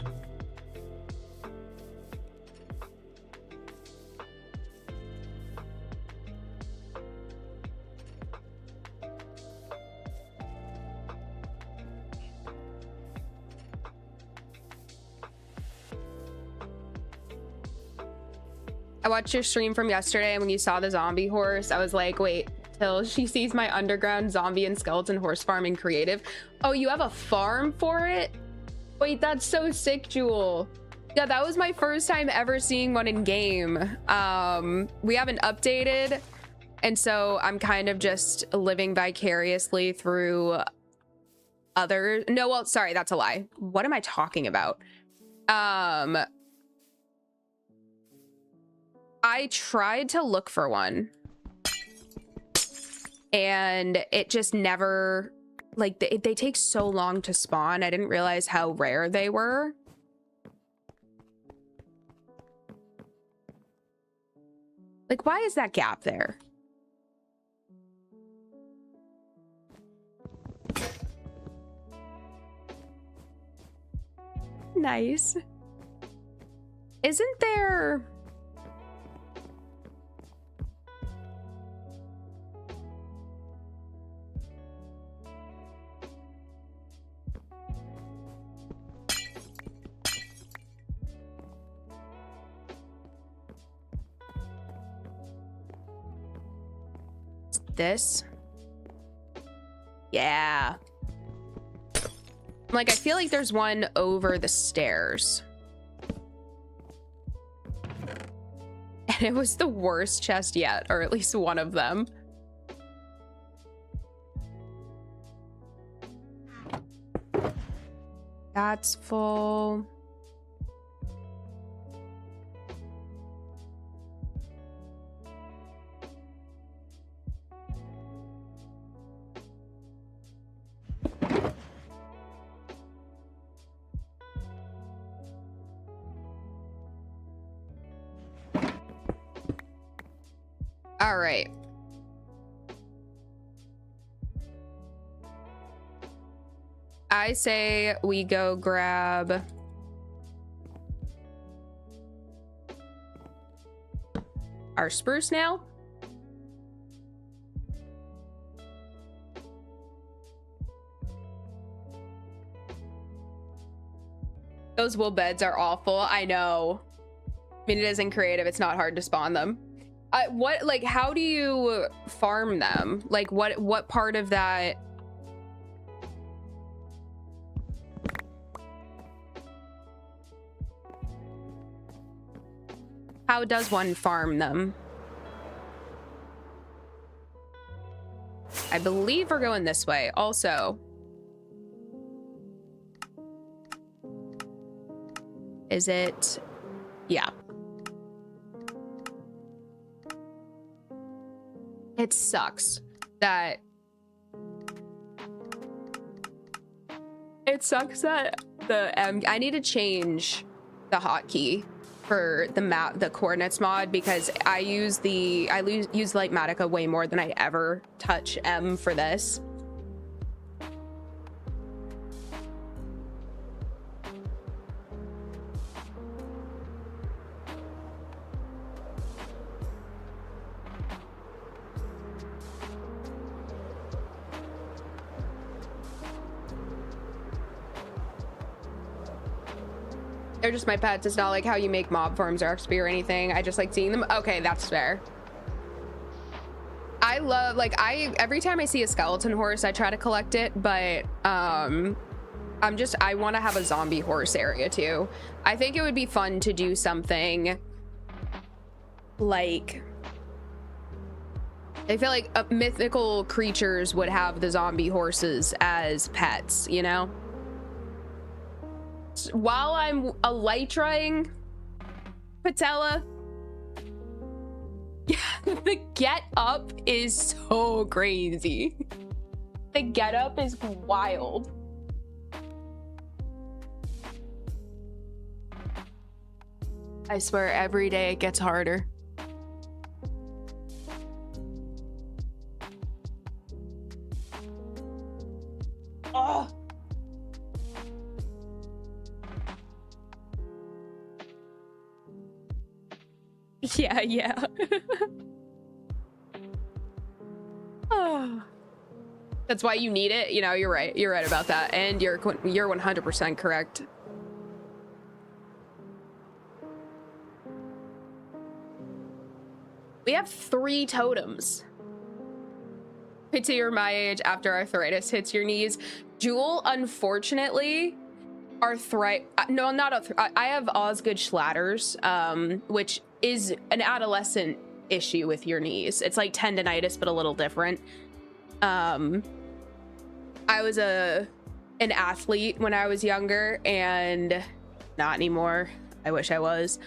I watched your stream from yesterday, and when you saw the zombie horse, I was like, wait till she sees my underground zombie and skeleton horse farming creative. Oh, you have a farm for it? Wait, that's so sick, Jewel. Yeah, that was my first time ever seeing one in game. We haven't updated, and so I'm kind of just living vicariously through other... No, well, sorry, that's a lie. What am I talking about? I tried to look for one, and it just never... Like, they take so long to spawn. I didn't realize how rare they were. Like, why is that gap there? Nice. Isn't there... This? Yeah. Like, I feel like there's one over the stairs. And it was the worst chest yet, or at least one of them. That's full. All right. I say we go grab our spruce nail. Those wool beds are awful. I know. I mean, it isn't creative. It's not hard to spawn them. What, like, how do you farm them? Like, what part of that? How does one farm them? I believe we're going this way. Also, is it? Yeah. It sucks that I need to change the hotkey for the coordinates mod, because I use Lightmatica way more than I ever touch M for this. They're just my pets. It's not like how you make mob farms or XP or anything. I just like seeing them. Okay, that's fair. I love, like, every time I see a skeleton horse, I try to collect it, but I want to have a zombie horse area too. I think it would be fun to do something like, I feel like mythical creatures would have the zombie horses as pets, you know? While I'm elytraing Patella, yeah, the get up is so crazy. The get up is wild. I swear every day it gets harder. Oh. Yeah. Oh. That's why you need it. You know, you're right. You're right about that. And you're 100% correct. We have 3 totems. Until you're my age, after arthritis hits your knees. Jewel, unfortunately, I have Osgood Schlatters, which is an adolescent issue with your knees. It's like tendonitis, but a little different. I was an athlete when I was younger, and not anymore. I wish I was.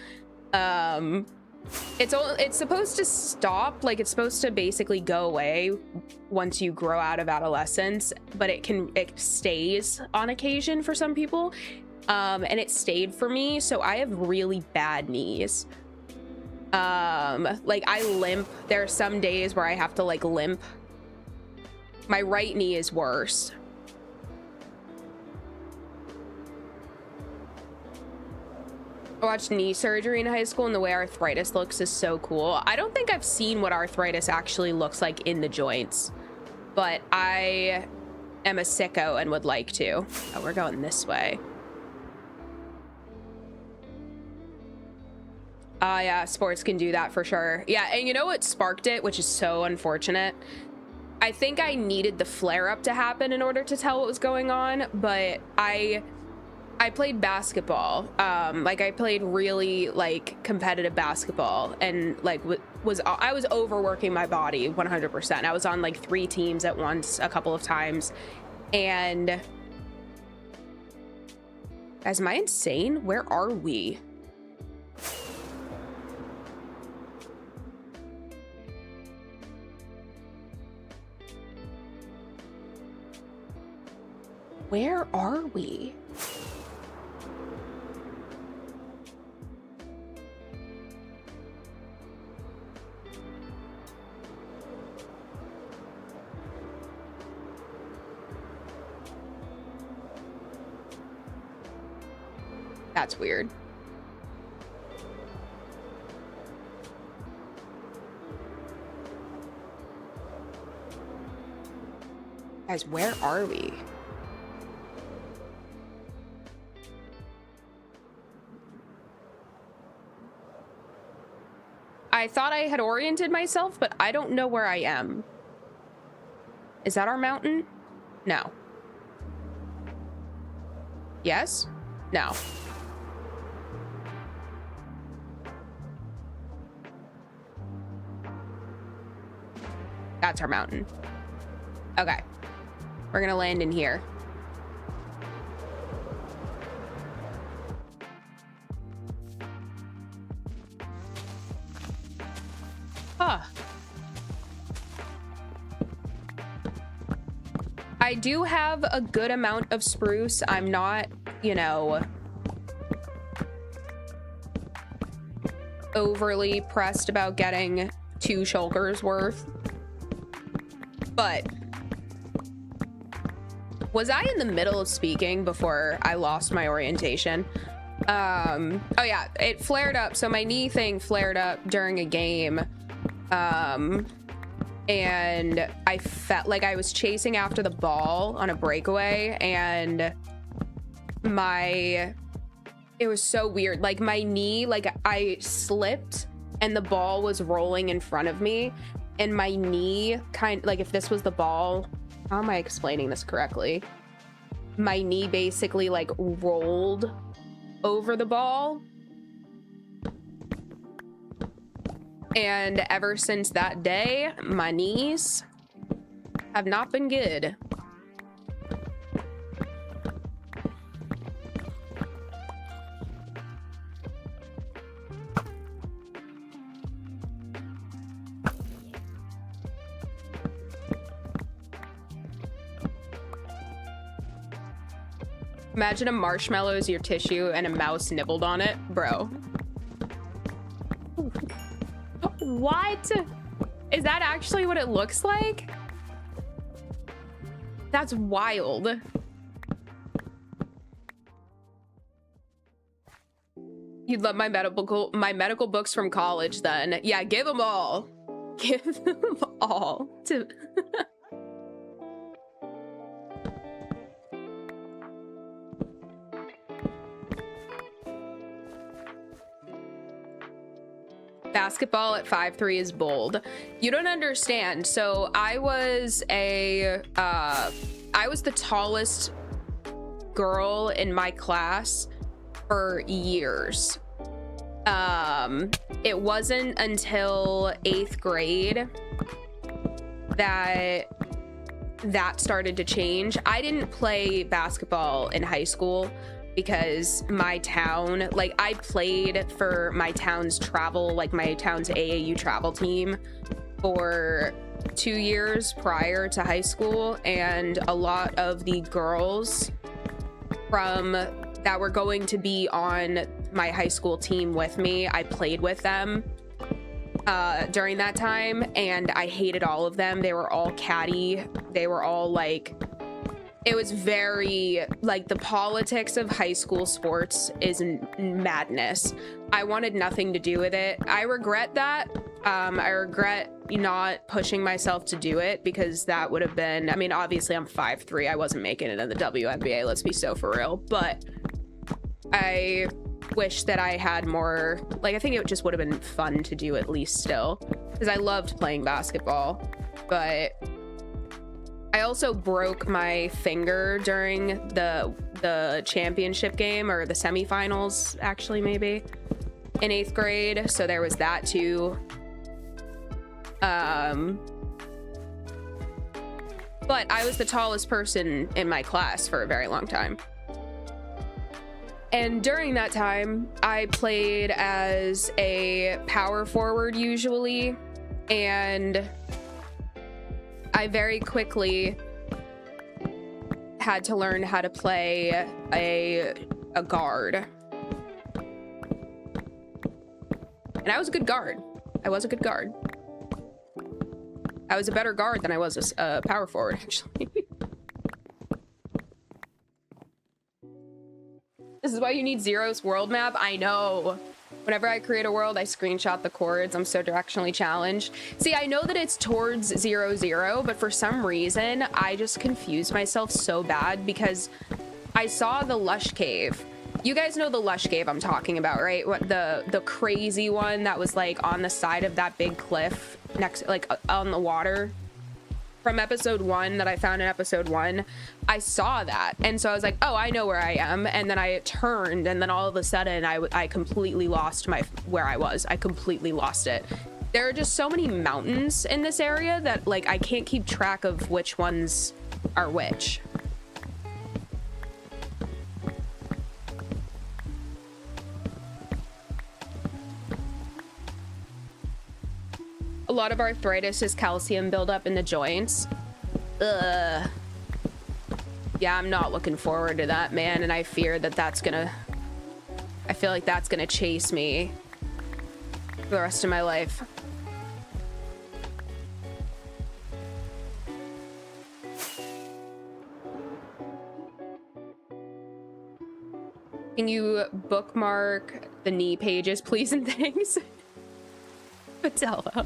It's supposed to stop, like, it's supposed to basically go away once you grow out of adolescence, but it stays on occasion for some people. And it stayed for me, so I have really bad knees. Like, I limp. There are some days where I have to, like, limp. My right knee is worse. I watched knee surgery in high school, and the way arthritis looks is so cool. I don't think I've seen what arthritis actually looks like in the joints, but I am a sicko and would like to. Oh, we're going this way. Yeah, sports can do that for sure. Yeah, and you know what sparked it, which is so unfortunate? I think I needed the flare-up to happen in order to tell what was going on, but I played basketball. Like, I played really, like, competitive basketball, and, like, I was overworking my body 100%. I was on, like, 3 teams at once a couple of times, and guys, am I insane? Where are we? Where are we? That's weird. Guys, where are we? I thought I had oriented myself, but I don't know where I am. Is that our mountain? No. Yes? No. That's our mountain. Okay. We're gonna land in here. Huh. I do have a good amount of spruce. I'm not, you know, overly pressed about getting 2 shulkers worth. But was I in the middle of speaking before I lost my orientation? Oh yeah, it flared up. So my knee thing flared up during a game. And I felt like I was chasing after the ball on a breakaway, and it was so weird. Like my knee, like I slipped and the ball was rolling in front of me, and my knee like if this was the ball, how am I explaining this correctly? My knee basically like rolled over the ball. And ever since that day, my knees have not been good. Imagine a marshmallow as your tissue and a mouse nibbled on it, bro. What? Is that actually what it looks like? That's wild. You'd love my medical books from college then. Yeah, give them all. Give them all to Basketball at 5'3" is bold. You don't understand. So I was the tallest girl in my class for years. It wasn't until 8th grade that started to change. I didn't play basketball in high school because my town, like I played for my town's travel, like my town's AAU travel team for 2 years prior to high school, and a lot of the girls that were going to be on my high school team with me, I played with them during that time, and I hated all of them. They were all catty. They were all like, it was very like the politics of high school sports is madness. I wanted nothing to do with it. I regret that. I regret not pushing myself to do it, because that would have been, I mean, obviously I'm 5'3". I wasn't making it in the WNBA. Let's be so for real. But I wish that I had more, like, I think it just would have been fun to do at least still, because I loved playing basketball. But I also broke my finger during the championship game, or the semifinals, actually, maybe, in 8th grade. So there was that too. But I was the tallest person in my class for a very long time. And during that time, I played as a power forward usually, and I very quickly had to learn how to play a guard. And I was a good guard. I was a good guard. I was a better guard than I was a power forward, actually. This is why you need Zero's world map. I know. Whenever I create a world, I screenshot the chords. I'm so directionally challenged. See, I know that it's towards 0-0, but for some reason, I just confused myself so bad because I saw the Lush Cave You guys know the lush cave I'm talking about, right? What the crazy one that was like on the side of that big cliff next, like on the water from episode 1 that I found in episode 1. I saw that, and so I was like, oh, I know where I am. And then I turned, and then all of a sudden I completely lost where I was. I completely lost it. There are just so many mountains in this area that like I can't keep track of which ones are which. A lot of arthritis is calcium buildup in the joints. Ugh. Yeah, I'm not looking forward to that, man. And I fear that I feel like that's gonna chase me for the rest of my life. Can you bookmark the knee pages, please, and things? Patella.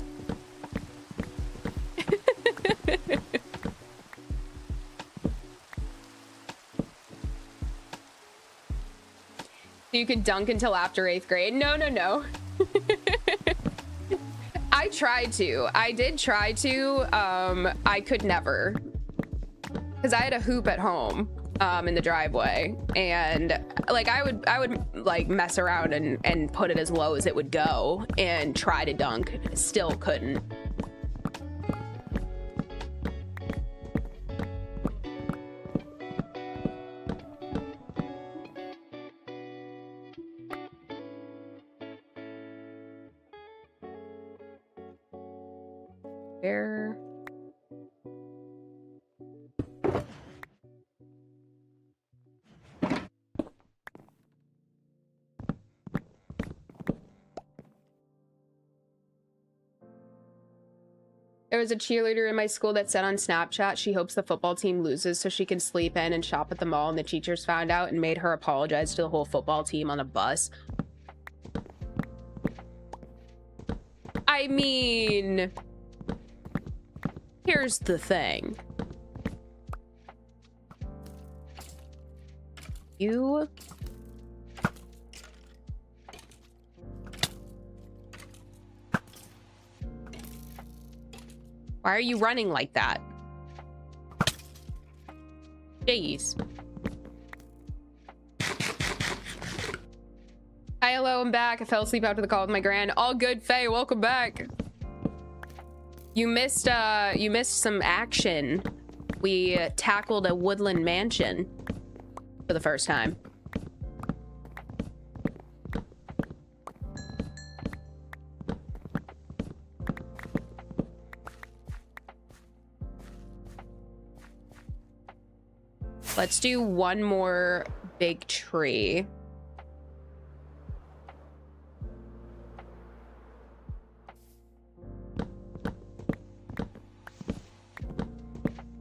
You could dunk until after 8th grade. No. I tried to. I did try to. I could never. Because I had a hoop at home in the driveway. And like I would like mess around and put it as low as it would go and try to dunk. Still couldn't. Where? There was a cheerleader in my school that said on Snapchat she hopes the football team loses so she can sleep in and shop at the mall, and the teachers found out and made her apologize to the whole football team on a bus. I mean, here's the thing. Why are you running like that? Jeez. Hi, hello, I'm back. I fell asleep after the call with my gran. All good, Faye. Welcome back. You missed some action. We tackled a woodland mansion for the first time. Let's do one more big tree.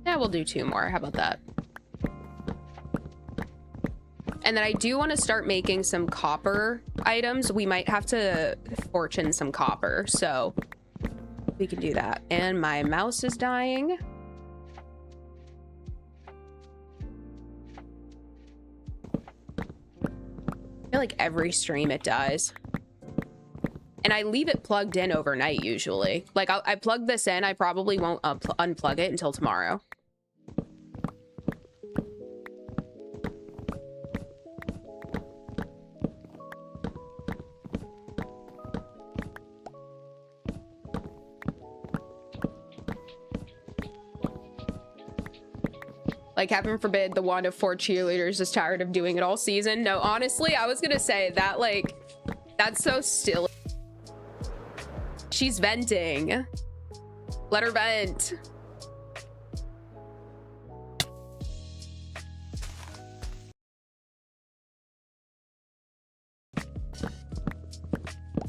Yeah, we'll do 2 more. How about that? And then I do want to start making some copper items. We might have to fortune some copper, so we can do that. And my mouse is dying. I feel like every stream it dies. And I leave it plugged in overnight usually. Like I plug this in, I probably won't unplug it until tomorrow. Like, heaven forbid the one of 4 cheerleaders is tired of doing it all season. No, honestly, I was gonna say that, like, that's so silly. She's venting. Let her vent.